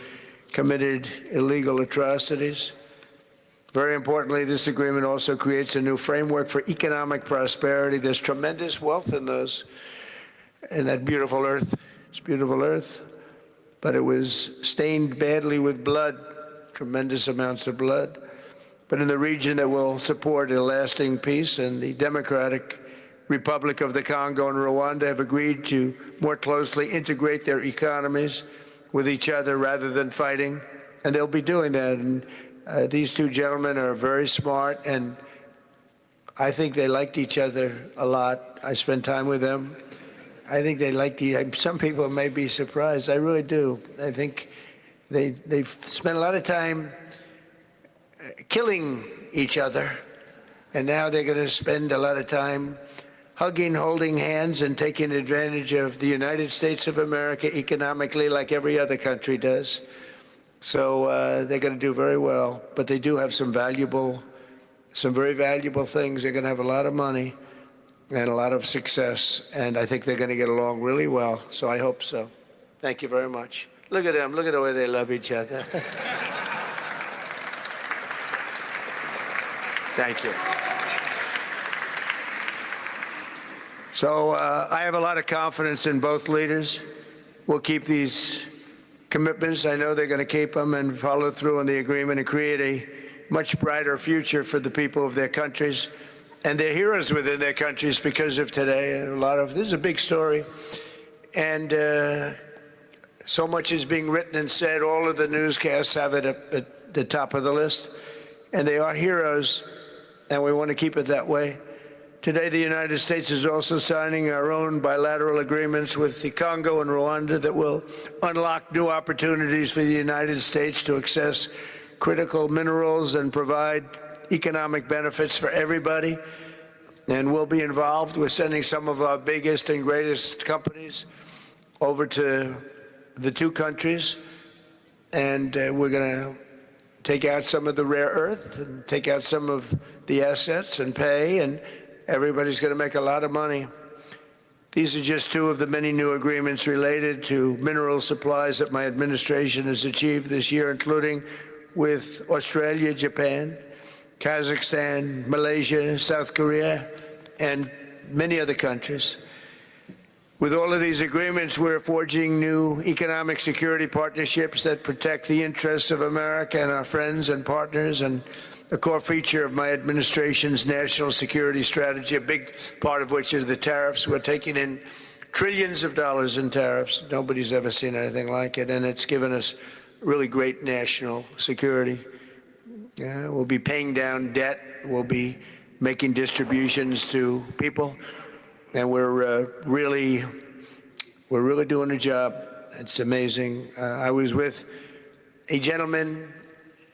committed illegal atrocities. Very importantly, this agreement also creates a new framework for economic prosperity. There's tremendous wealth in that beautiful earth. It's beautiful earth. But it was stained badly with blood, tremendous amounts of blood. But in the region that will support a lasting peace, and the Democratic Republic of the Congo and Rwanda have agreed to more closely integrate their economies with each other rather than fighting, and they'll be doing that. And these two gentlemen are very smart, and I think they liked each other a lot. I spent time with them. I think they like some people may be surprised. I really do. I think they've spent a lot of time killing each other, and now they're going to spend a lot of time hugging, holding hands, and taking advantage of the United States of America economically like every other country does. So they're going to do very well, but they do have some very valuable things. They're going to have a lot of money and a lot of success, and I think they're going to get along really well, so I hope so. Thank you very much. Look at them. Look at the way they love each other. Thank you. So I have a lot of confidence in both leaders. We'll keep these commitments. I know they're going to keep them and follow through on the agreement and create a much brighter future for the people of their countries and their heroes within their countries because of today. This is a big story. And so much is being written and said. All of the newscasts have it at the top of the list. And they are heroes, and we want to keep it that way. Today, the United States is also signing our own bilateral agreements with the Congo and Rwanda that will unlock new opportunities for the United States to access critical minerals and provide economic benefits for everybody. And we'll be involved with sending some of our biggest and greatest companies over to the two countries. And we're going to take out some of the rare earth and take out some of the assets and pay, and everybody's going to make a lot of money. These are just two of the many new agreements related to mineral supplies that my administration has achieved this year, including with Australia, Japan, Kazakhstan, Malaysia, South Korea, and many other countries. With all of these agreements, we're forging new economic security partnerships that protect the interests of America and our friends and partners, and a core feature of my administration's national security strategy, a big part of which is the tariffs. We're taking in trillions of dollars in tariffs. Nobody's ever seen anything like it, and it's given us really great national security. We'll be paying down debt. We'll be making distributions to people. And we're really doing a job. It's amazing. I was with a gentleman,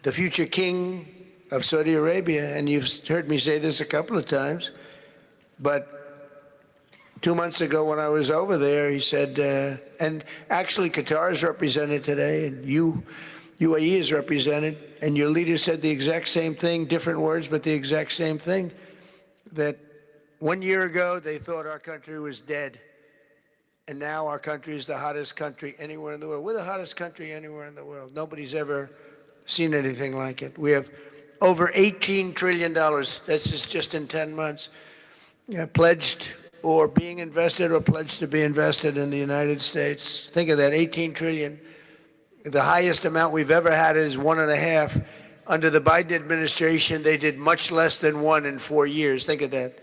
the future king of Saudi Arabia, and you've heard me say this a couple of times, but 2 months ago when I was over there, he said, and actually Qatar is represented today, and UAE is represented, and your leader said the exact same thing, different words, but the exact same thing, that 1 year ago, they thought our country was dead. And now our country is the hottest country anywhere in the world. We're the hottest country anywhere in the world. Nobody's ever seen anything like it. We have over $18 trillion. That's just in 10 months. Pledged or being invested or pledged to be invested in the United States. Think of that, 18 trillion. The highest amount we've ever had is 1.5. Under the Biden administration, they did much less than 1 in 4 years. Think of that.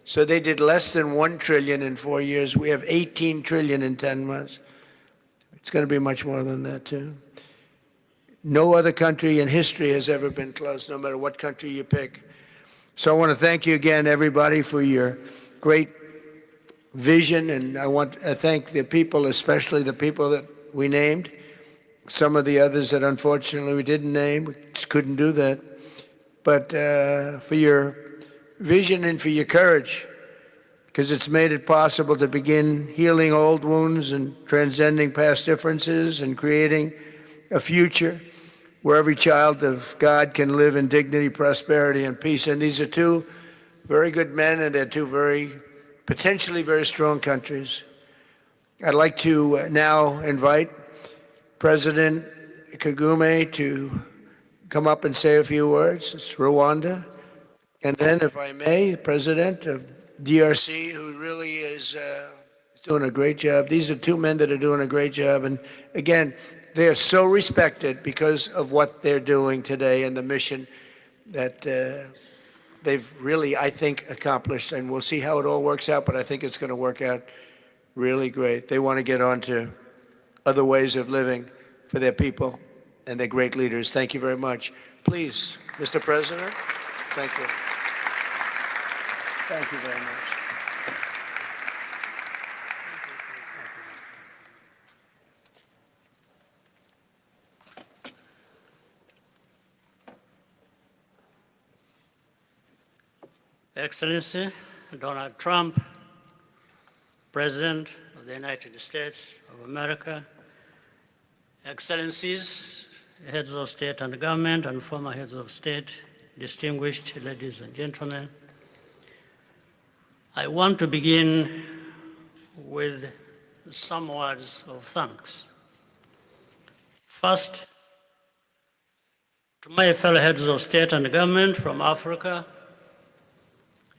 So they did less than 1 trillion in 4 years. We have 18 trillion in 10 months. It's going to be much more than that, too. No other country in history has ever been close, no matter what country you pick. So I want to thank you again, everybody, for your great vision. And I want to thank the people, especially the people that we named. Some of the others that unfortunately we didn't name, we just couldn't do that. But for your vision and for your courage, because it's made it possible to begin healing old wounds and transcending past differences and creating a future where every child of God can live in dignity, prosperity, and peace. And these are two very good men, and they're two potentially very strong countries. I'd like to now invite President Kagame to come up and say a few words. It's Rwanda. And then, if I may, President of DRC, who really is doing a great job. These are two men that are doing a great job. And again, they are so respected because of what they're doing today and the mission that they've really, I think, accomplished. And we'll see how it all works out, but I think it's going to work out really great. They want to get on to other ways of living for their people and their great leaders. Thank you very much. Please, Mr. President, thank you. Thank you very much. Excellency Donald Trump, President of the United States of America, Excellencies, heads of state and government and former heads of state, distinguished ladies and gentlemen, I want to begin with some words of thanks. First, to my fellow heads of state and government from Africa,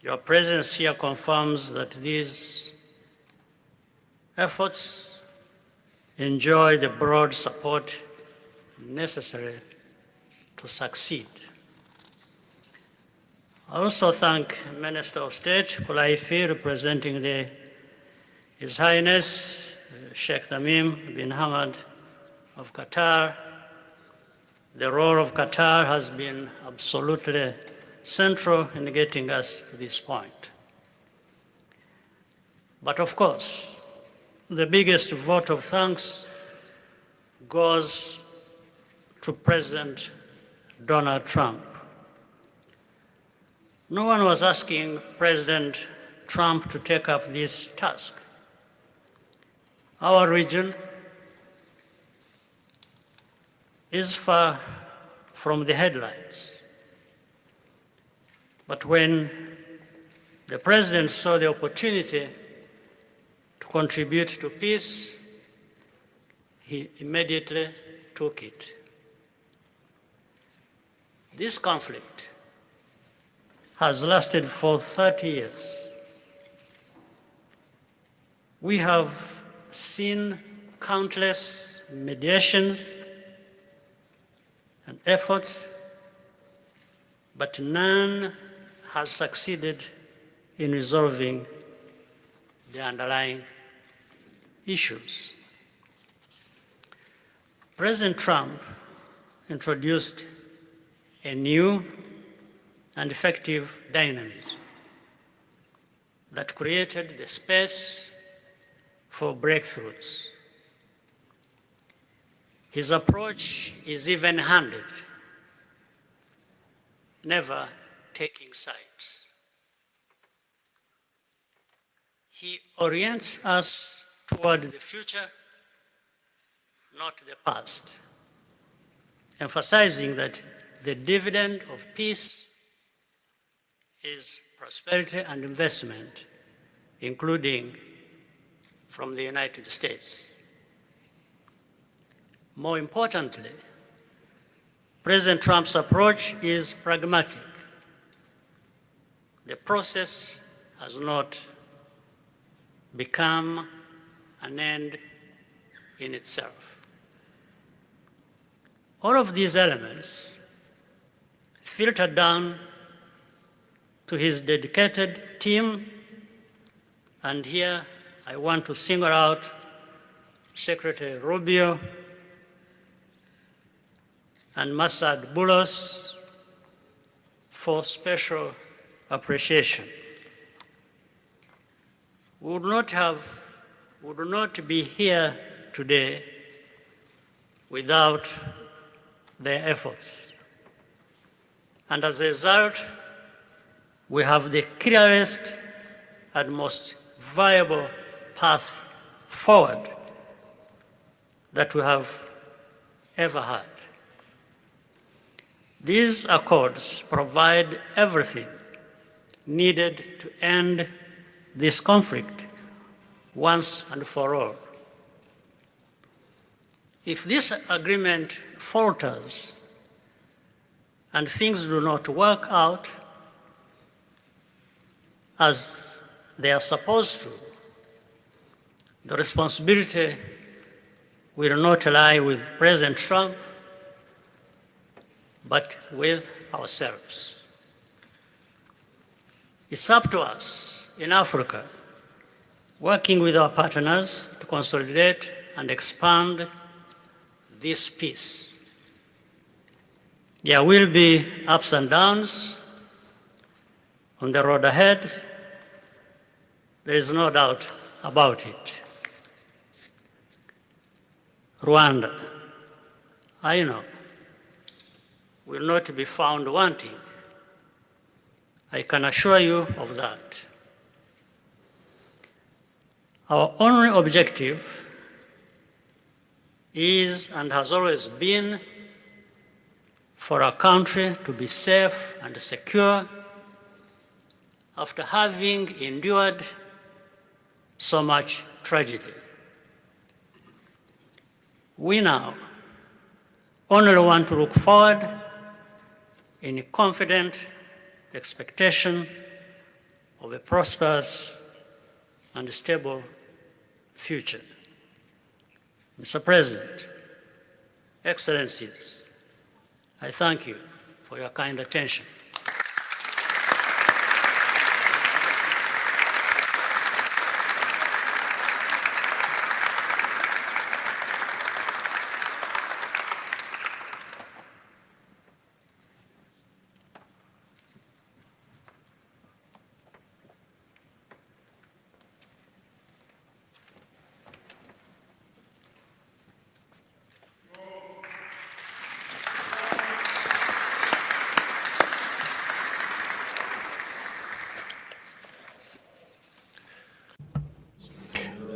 your presence here confirms that these efforts enjoy the broad support necessary to succeed. I also thank Minister of State Kulaifi, representing His Highness Sheikh Tamim bin Hamad of Qatar. The role of Qatar has been absolutely central in getting us to this point. But of course, the biggest vote of thanks goes to President Donald Trump. No one was asking President Trump to take up this task. Our region is far from the headlines. But when the President saw the opportunity to contribute to peace, he immediately took it. This conflict has lasted for 30 years. We have seen countless mediations and efforts, but none has succeeded in resolving the underlying issues. President Trump introduced a new and effective dynamism that created the space for breakthroughs. His approach is even-handed, never taking sides. He orients us toward the future, not the past, emphasizing that the dividend of peace is prosperity and investment, including from the United States. More importantly, President Trump's approach is pragmatic. The process has not become an end in itself. All of these elements filter down to his dedicated team, and here I want to single out Secretary Rubio and Masad Boulos for special appreciation. We would not be here today without their efforts. And as a result, we have the clearest and most viable path forward that we have ever had. These accords provide everything needed to end this conflict once and for all. If this agreement falters and things do not work out as they are supposed to, the responsibility will not lie with President Trump, but with ourselves. It's up to us in Africa, working with our partners to consolidate and expand this peace. There will be ups and downs on the road ahead. There is no doubt about it. Rwanda, I know, will not be found wanting. I can assure you of that. Our only objective is and has always been for our country to be safe and secure after having endured so much tragedy. We now only want to look forward in a confident expectation of a prosperous and stable future. Mr. President, Excellencies, I thank you for your kind attention.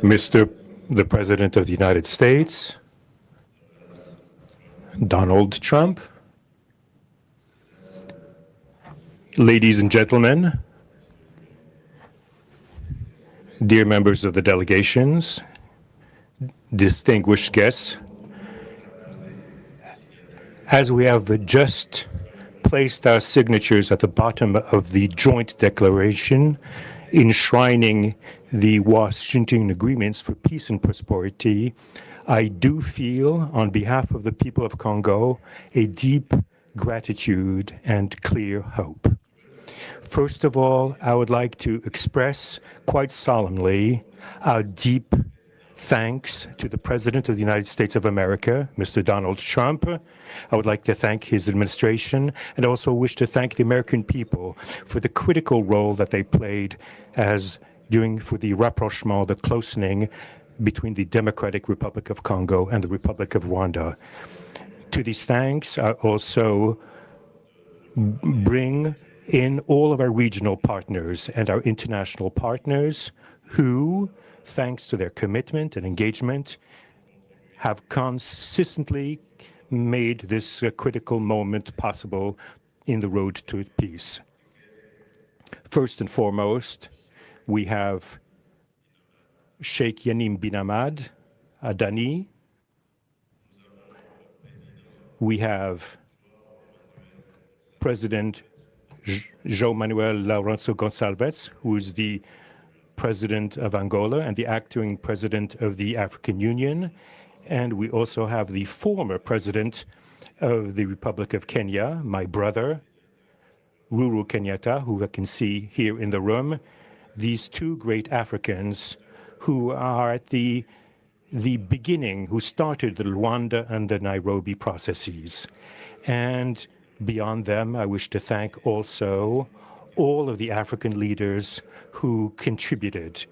Mr. the President of the United States, Donald Trump, ladies and gentlemen, dear members of the delegations, distinguished guests, as we have just placed our signatures at the bottom of the joint declaration enshrining the Washington agreements for peace and prosperity, I do feel, on behalf of the people of Congo, a deep gratitude and clear hope. First of all, I would like to express quite solemnly our deep thanks to the President of the United States of America, Mr. Donald Trump. I would like to thank his administration and also wish to thank the American people for the critical role that they played for the rapprochement, the closening between the Democratic Republic of Congo and the Republic of Rwanda. To these thanks, I also bring in all of our regional partners and our international partners who, thanks to their commitment and engagement, have consistently made this critical moment possible in the road to peace. First and foremost, we have Sheikh Yanim bin Ahmad Adani. We have President João Manuel Lourenço Gonçalves, who is the President of Angola and the acting President of the African Union. And we also have the former President of the Republic of Kenya, my brother, Uhuru Kenyatta, who I can see here in the room. These two great Africans who are at the beginning, who started the Rwanda and the Nairobi processes. And beyond them, I wish to thank also all of the African leaders who contributed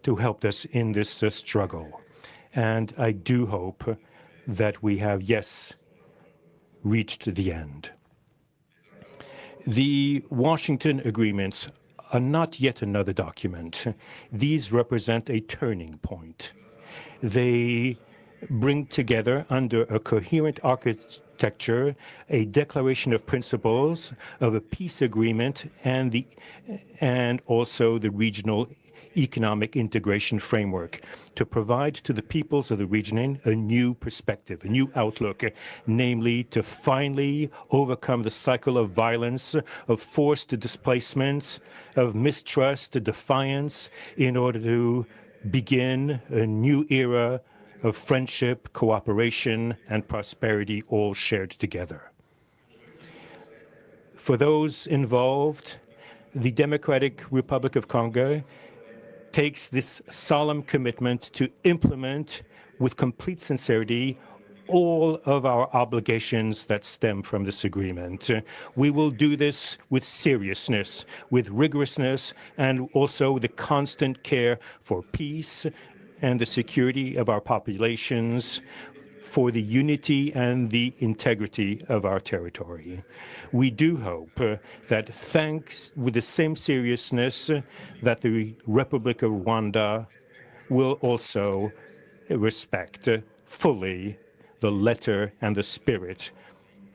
to help us in this struggle. And I do hope that we have, yes, reached the end. The Washington agreements are not yet another document. These represent a turning point. They bring together under a coherent architecture a declaration of principles of a peace agreement and also the regional economic integration framework to provide to the peoples of the region a new perspective, a new outlook, namely to finally overcome the cycle of violence, of forced displacements, of mistrust, defiance, in order to begin a new era of friendship, cooperation, and prosperity all shared together. For those involved, the Democratic Republic of Congo takes this solemn commitment to implement with complete sincerity all of our obligations that stem from this agreement. We will do this with seriousness, with rigorousness, and also with the constant care for peace and the security of our populations, for the unity and the integrity of our territory. We do hope that thanks with the same seriousness that the Republic of Rwanda will also respect fully the letter and the spirit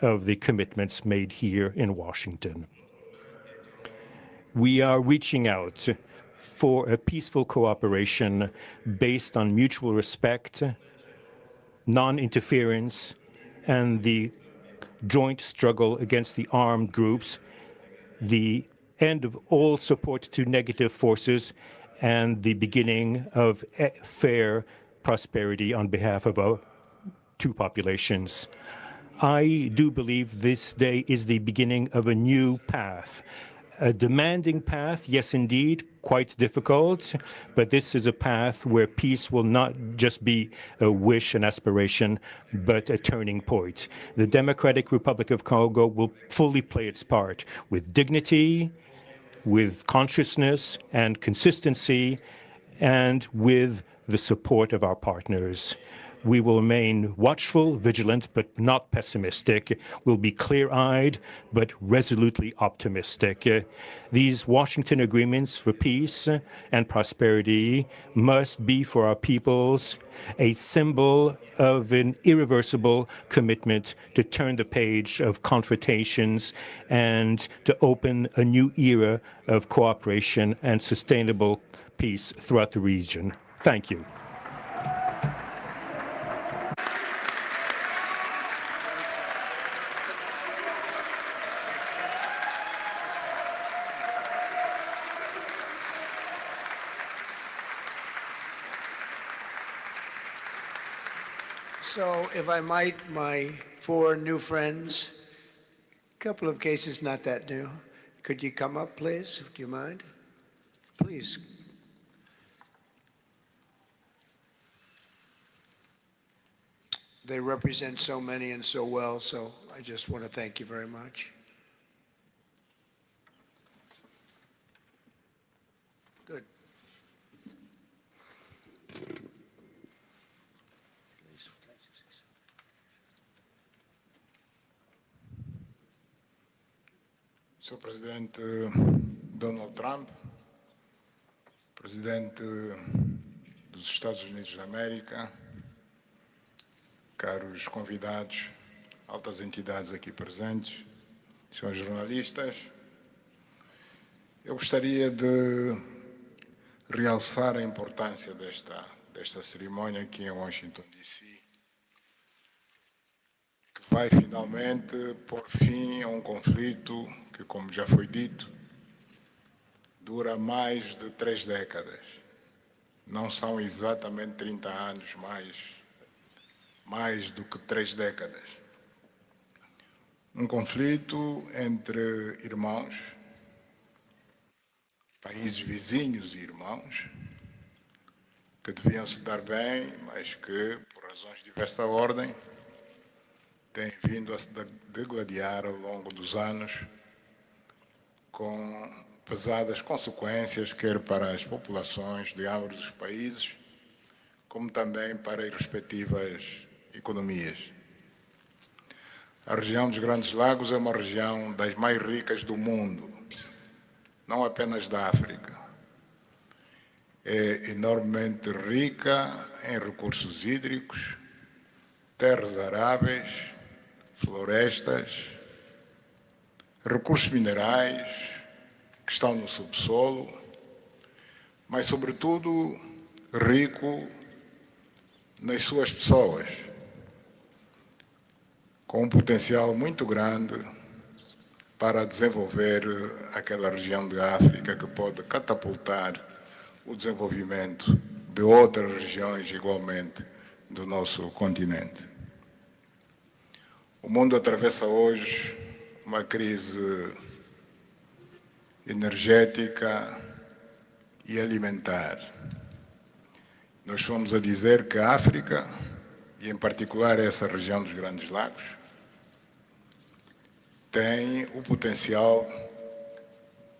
of the commitments made here in Washington. We are reaching out for a peaceful cooperation based on mutual respect, non-interference, and the joint struggle against the armed groups, the end of all support to negative forces, and the beginning of fair prosperity on behalf of our two populations. I do believe this day is the beginning of a new path. A demanding path, yes, indeed, quite difficult, but this is a path where peace will not just be a wish, an aspiration, but a turning point. The Democratic Republic of Congo will fully play its part with dignity, with consciousness and consistency, and with the support of our partners. We will remain watchful, vigilant, but not pessimistic. We'll be clear-eyed, but resolutely optimistic. These Washington agreements for peace and prosperity must be for our peoples a symbol of an irreversible commitment to turn the page of confrontations and to open a new era of cooperation and sustainable peace throughout the region. Thank you. So, if I might, my four new friends, a couple of cases not that new. Could you come up, please? Do you mind? Please. They represent so many and so well, so I just want to thank you very much. Good. Sr. Presidente Donald Trump, Presidente dos Estados Unidos da América, caros convidados, altas entidades aqui presentes, senhores jornalistas, eu gostaria de realçar a importância desta cerimônia aqui em Washington, D.C., que vai finalmente pôr fim a um conflito que, como já foi dito, dura mais de 3 décadas. Não são exatamente 30 anos, mais do que 3 décadas. Um conflito entre irmãos, países vizinhos e irmãos, que deviam se dar bem, mas que, por razões de diversa ordem, têm vindo a se degladiar ao longo dos anos, com pesadas consequências, quer para as populações de ambos os países, como também para as respectivas economias. A região dos Grandes Lagos é uma região das mais ricas do mundo, não apenas da África. É enormemente rica em recursos hídricos, terras aráveis, florestas, recursos minerais que estão no subsolo, mas, sobretudo, rico nas suas pessoas, com um potencial muito grande para desenvolver aquela região de África que pode catapultar o desenvolvimento de outras regiões igualmente do nosso continente. O mundo atravessa hoje uma crise energética e alimentar. Nós fomos a dizer que a África, e em particular essa região dos Grandes Lagos, tem o potencial,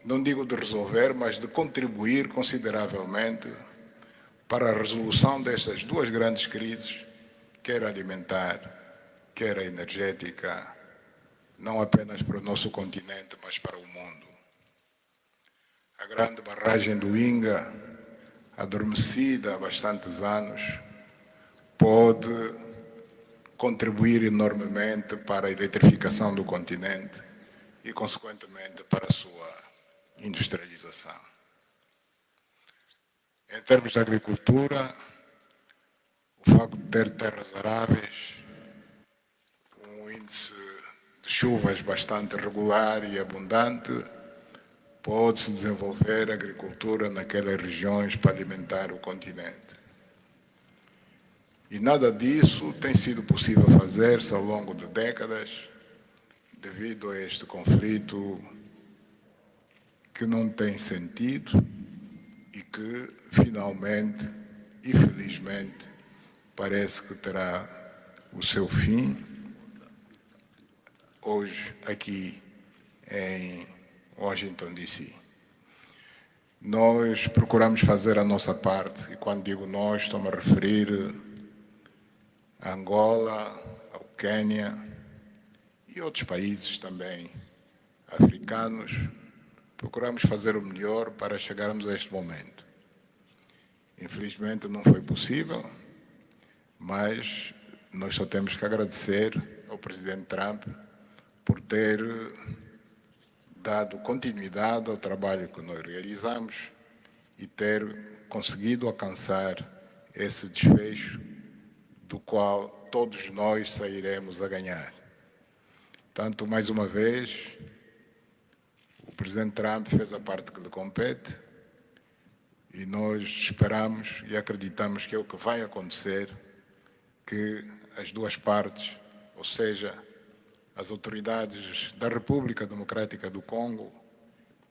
não digo de resolver, mas de contribuir consideravelmente para a resolução destas duas grandes crises, quer alimentar, quer a energética, não apenas para o nosso continente, mas para o mundo. A grande barragem do Inga, adormecida há bastantes anos, pode contribuir enormemente para a eletrificação do continente e, consequentemente, para a sua industrialização. Em termos de agricultura, o facto de ter terras aráveis, um índice de chuvas bastante regular e abundante, pode-se desenvolver a agricultura naquelas regiões para alimentar o continente. E nada disso tem sido possível fazer-se ao longo de décadas, devido a este conflito que não tem sentido e que, finalmente e felizmente, parece que terá o seu fim hoje aqui em Washington, D.C. Nós procuramos fazer a nossa parte, e quando digo nós, estou-me a referir a Angola, ao Quênia e outros países também africanos. Procuramos fazer o melhor para chegarmos a este momento. Infelizmente não foi possível, mas nós só temos que agradecer ao presidente Trump por ter dado continuidade ao trabalho que nós realizamos e ter conseguido alcançar esse desfecho do qual todos nós sairemos a ganhar. Portanto, mais uma vez, o presidente Trump fez a parte que lhe compete e nós esperamos e acreditamos que é o que vai acontecer, que as duas partes, ou seja, as autoridades da República Democrática do Congo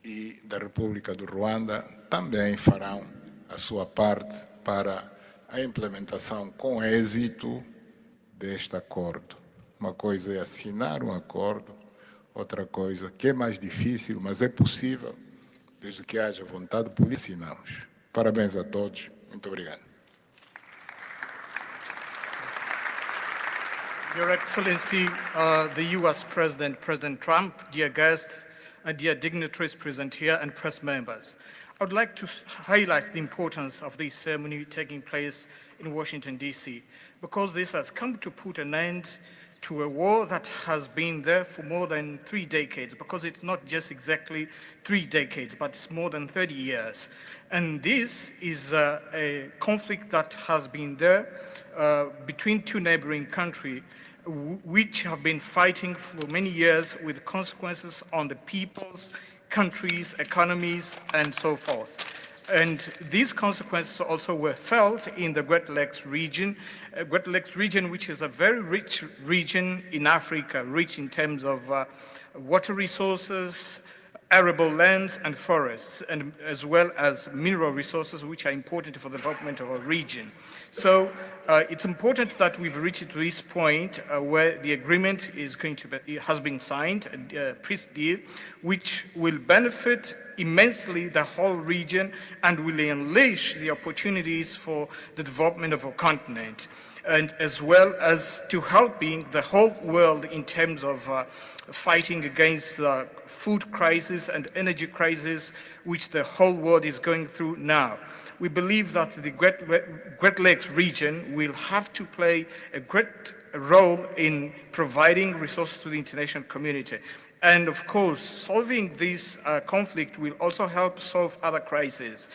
e da República do Ruanda também farão a sua parte para a implementação com êxito deste acordo. Uma coisa é assinar um acordo, outra coisa que é mais difícil, mas é possível, desde que haja vontade política, assinamos. Parabéns a todos. Muito obrigado. Your Excellency, the U.S. President, President Trump, dear guests, and dear dignitaries present here and press members. I would like to highlight the importance of this ceremony taking place in Washington, D.C., because this has come to put an end to a war that has been there for more than 3 decades, because it's not just exactly 3 decades, but it's more than 30 years. And this is a conflict that has been there between two neighboring countries, which have been fighting for many years with consequences on the peoples, countries, economies, and so forth. And these consequences also were felt in the Great Lakes region, which is a very rich region in Africa, rich in terms of water resources, arable lands and forests, and as well as mineral resources, which are important for the development of our region. So it's important that we've reached to this point where the agreement is going to be, has been signed, a peace deal, which will benefit immensely the whole region and will unleash the opportunities for the development of our continent, and as well as to helping the whole world in terms of fighting against the food crisis and energy crisis which the whole world is going through now. We believe that the Great Lakes region will have to play a great role in providing resources to the international community. And of course, solving this conflict will also help solve other crises,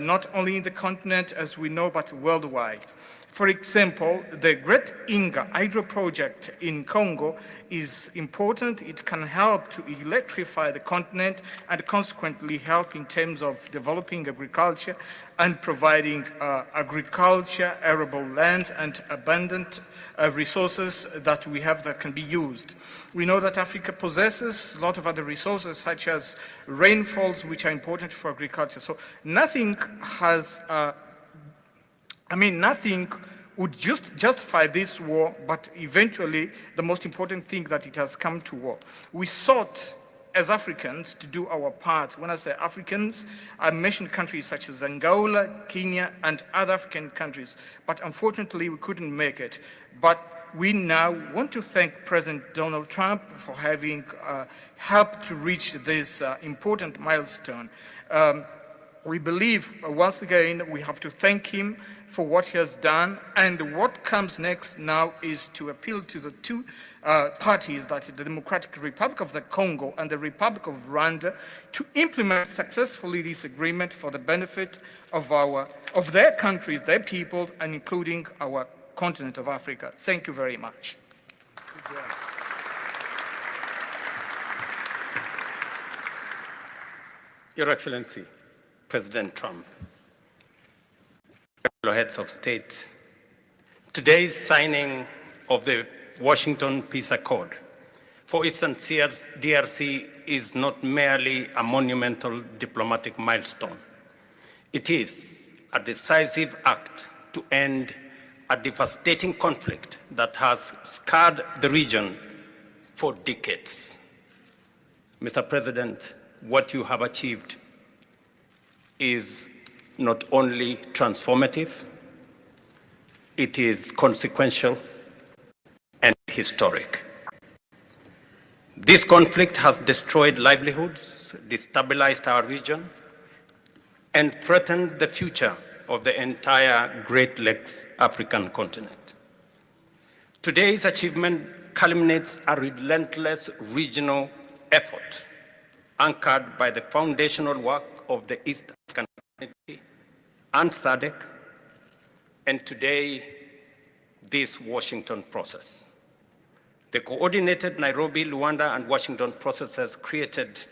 not only in the continent as we know, but worldwide. For example, the Great Inga Hydro project in Congo is important. It can help to electrify the continent and consequently help in terms of developing agriculture and providing agriculture, arable lands, and abundant resources that we have that can be used. We know that Africa possesses a lot of other resources such as rainfalls, which are important for agriculture. So nothing has nothing would just justify this war, but eventually the most important thing that it has come to war. We sought as Africans to do our part. When I say Africans, I mention countries such as Angola, Kenya, and other African countries, but unfortunately we couldn't make it. But we now want to thank President Donald Trump for having helped to reach this important milestone. We believe, once again, we have to thank him for what he has done, and what comes next now is to appeal to the two parties, that is the Democratic Republic of the Congo and the Republic of Rwanda, to implement successfully this agreement for the benefit of their countries, their people, and including our continent of Africa. Thank you very much. Good job. Your Excellency, President Trump, fellow heads of state, today's signing of the Washington Peace Accord for Eastern DRC is not merely a monumental diplomatic milestone. It is a decisive act to end a devastating conflict that has scarred the region for decades. Mr. President, what you have achieved is not only transformative, it is consequential and historic. This conflict has destroyed livelihoods, destabilized our region, and threatened the future of the entire Great Lakes African continent. Today's achievement culminates a relentless regional effort anchored by the foundational work of the East African community and SADC, and today, this Washington process. The coordinated Nairobi, Rwanda, and Washington processes created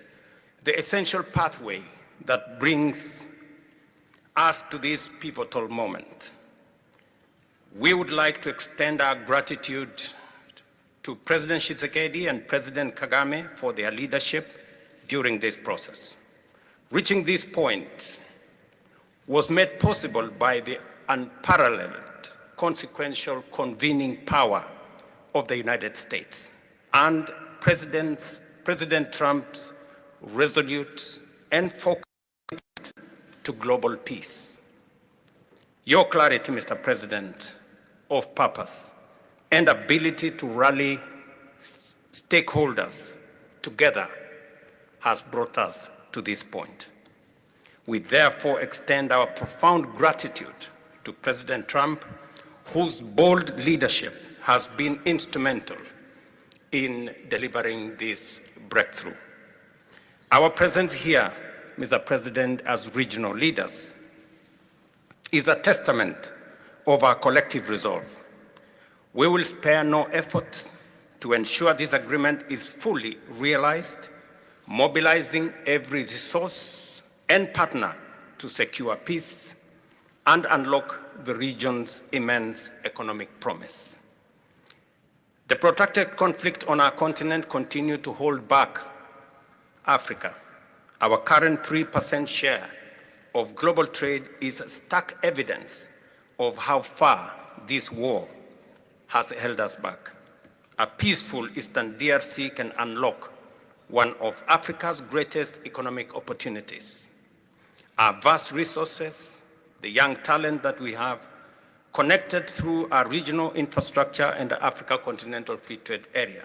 the essential pathway that brings us to this pivotal moment. We would like to extend our gratitude to President Tshisekedi and President Kagame for their leadership during this process. Reaching this point was made possible by the unparalleled consequential convening power of the United States and President Trump's resolute and focused to global peace. Your clarity, Mr. President, of purpose and ability to rally stakeholders together has brought us to this point. We therefore extend our profound gratitude to President Trump, whose bold leadership has been instrumental in delivering this breakthrough. Our presence here, Mr. President, as regional leaders, is a testament of our collective resolve. We will spare no effort to ensure this agreement is fully realized, mobilizing every resource and partner to secure peace and unlock the region's immense economic promise. The protracted conflict on our continent continues to hold back Africa. Our current 3% share of global trade is stark evidence of how far this war has held us back. A peaceful Eastern DRC can unlock one of Africa's greatest economic opportunities. Our vast resources, the young talent that we have, connected through our regional infrastructure and the Africa Continental Free Trade Area,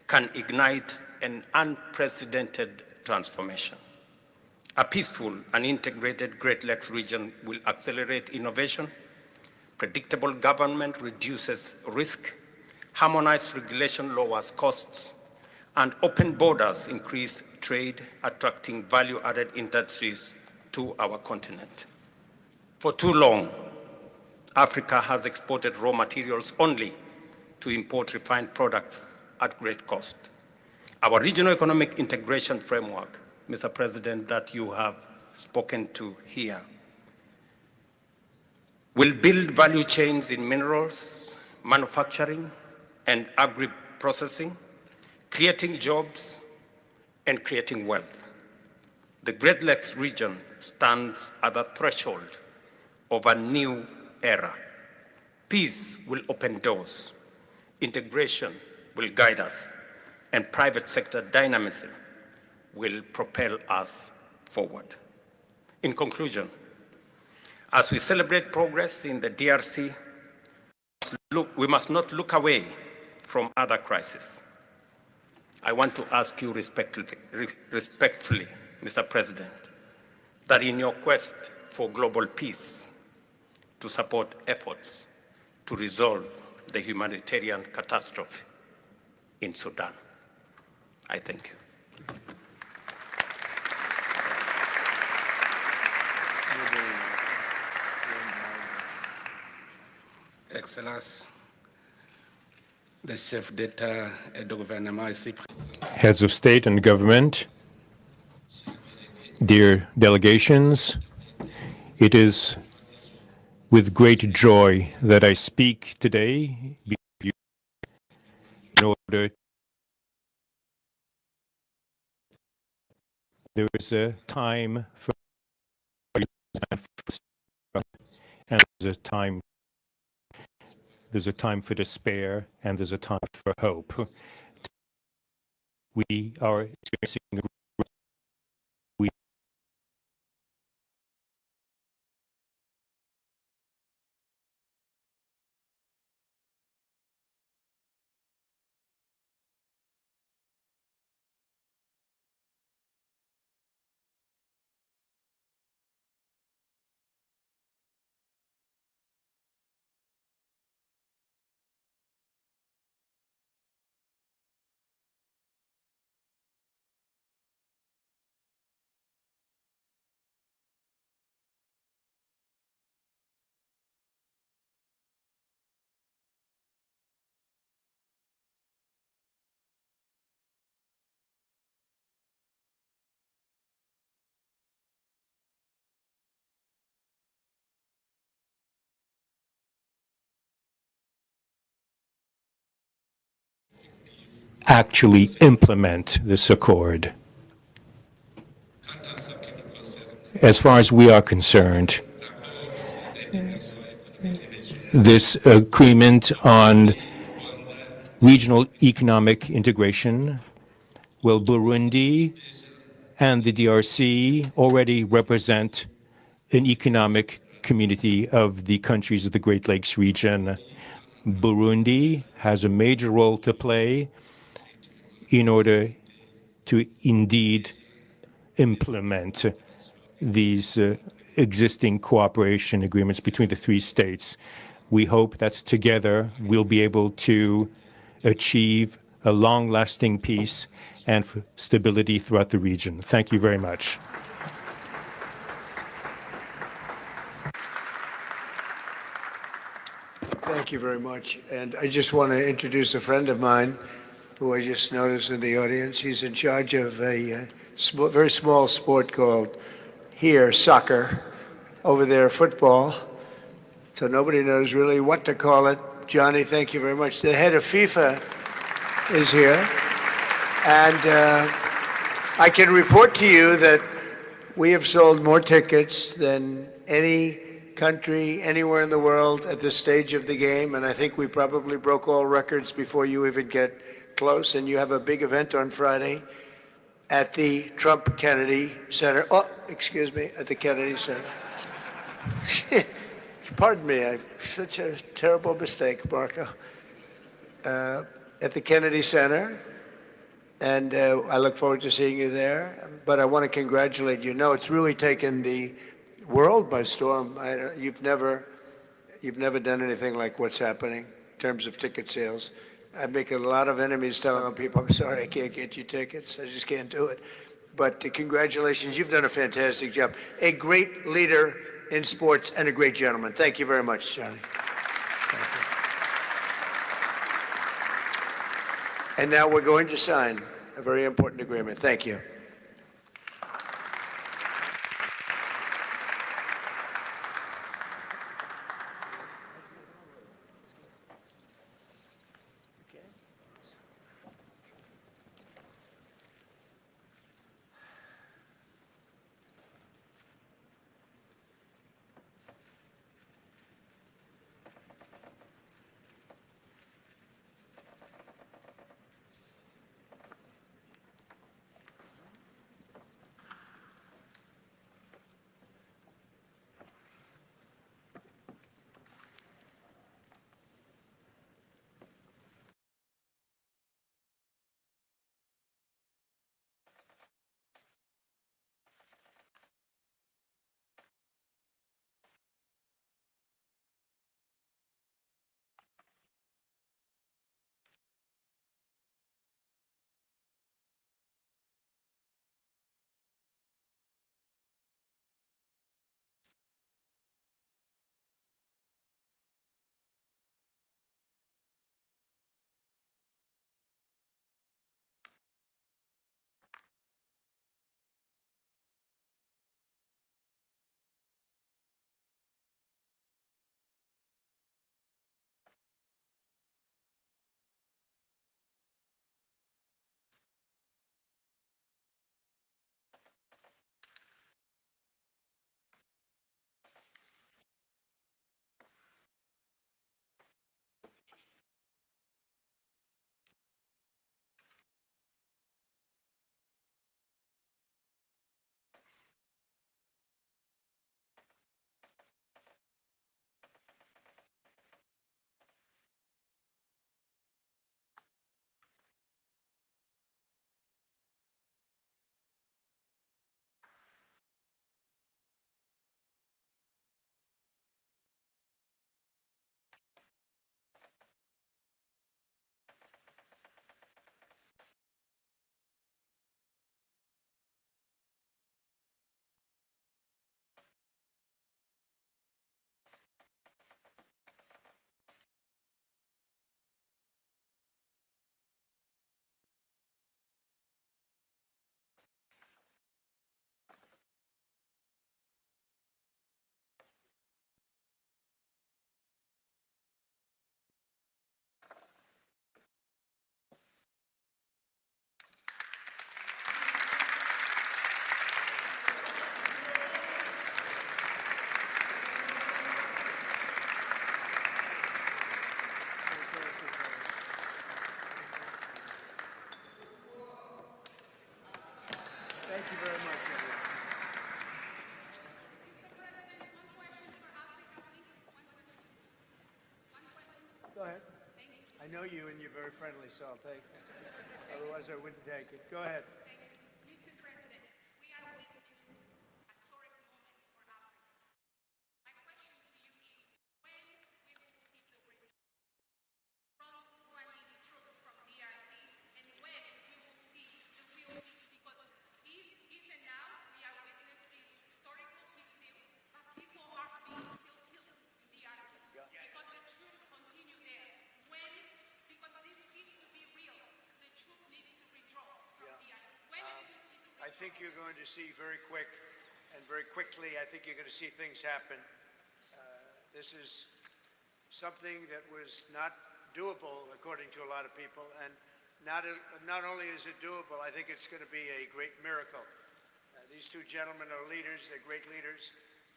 can ignite an unprecedented transformation. A peaceful and integrated Great Lakes region will accelerate innovation, predictable government reduces risk, harmonized regulation lowers costs, and open borders increase trade, attracting value-added industries to our continent. For too long, Africa has exported raw materials only to import refined products at great cost. Our regional economic integration framework, Mr. President, that you have spoken to here, will build value chains in minerals, manufacturing, and agri-processing, creating jobs and creating wealth. The Great Lakes region stands at the threshold of a new era. Peace will open doors, integration will guide us, and private sector dynamism will propel us forward. In conclusion, as we celebrate progress in the DRC, we must not look away from other crises. I want to ask you respectfully, Mr. President, that in your quest for global peace, to support efforts to resolve the humanitarian catastrophe in Sudan. I thank you. Excellence, le chef d'État et de gouvernement ici présent. Heads of state and government, Dear delegations, it is with great joy that I speak today before you in order. There is a time for and there's a time for despair and there's a time for hope. We are experiencing we actually implement this accord. As far as we are concerned, this agreement on regional economic integration, well, Burundi and the DRC already represent an economic community of the countries of the Great Lakes region. Burundi has a major role to play in order to indeed implement these existing cooperation agreements between the three states. We hope that together we'll be able to achieve a long-lasting peace and stability throughout the region. Thank you very much. Thank you very much. And I just want to introduce a friend of mine who I just noticed in the audience. He's in charge of a very small sport called here soccer, over there football. So nobody knows really what to call it. Johnny, thank you very much. The head of FIFA is here. And I can report to you that we have sold more tickets than any country anywhere in the world at this stage of the game, and I think we probably broke all records before you even get close. And you have a big event on Friday at the Trump Kennedy Center. Oh, excuse me, at the Kennedy Center. Pardon me, such a terrible mistake, Marco. At the Kennedy Center, and I look forward to seeing you there. But I want to congratulate you. No, it's really taken the world by storm. You've never done anything like what's happening in terms of ticket sales. I make a lot of enemies telling people, I'm sorry, I can't get you tickets. I just can't do it. But congratulations, you've done a fantastic job. A great leader in sports and a great gentleman. Thank you very much, Johnny. Thank you. And now we're going to sign a very important agreement. Thank you. Go ahead. I know you and you're very friendly, so I'll take it. Otherwise, I wouldn't take it. Go ahead. Mr. President, we are witnessing a historic moment for Africa. My question to you is, when we will see the return from Rwandese troops from DRC, and when we will see the real peace? Because even now, we are witnessing this historical peace deal, but people are being still killed in DRC. Yeah. Because the troops continue there. Because this peace to be real, the troop needs to withdraw from DRC. When will you see the withdrawal? I think you're going to see very quickly, I think you're going to see things happen. This is something that was not doable, according to a lot of people, and not only is it doable, I think it's going to be a great miracle. These two gentlemen are leaders, they're great leaders,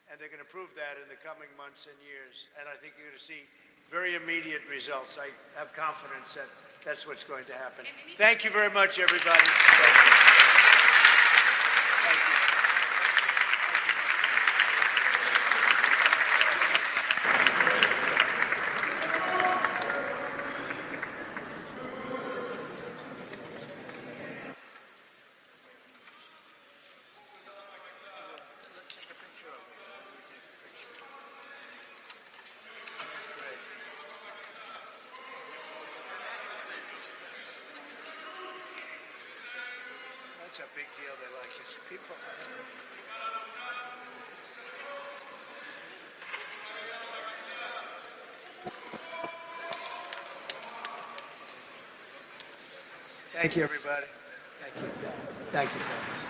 and they're going to prove that in the coming months and years. And I think you're going to see very immediate results. I have confidence that that's what's going to happen. Thank you very much, everybody. Thank you. Thank you. That's a big deal. They like it. People like it. Thank you, everybody. Thank you. Thank you.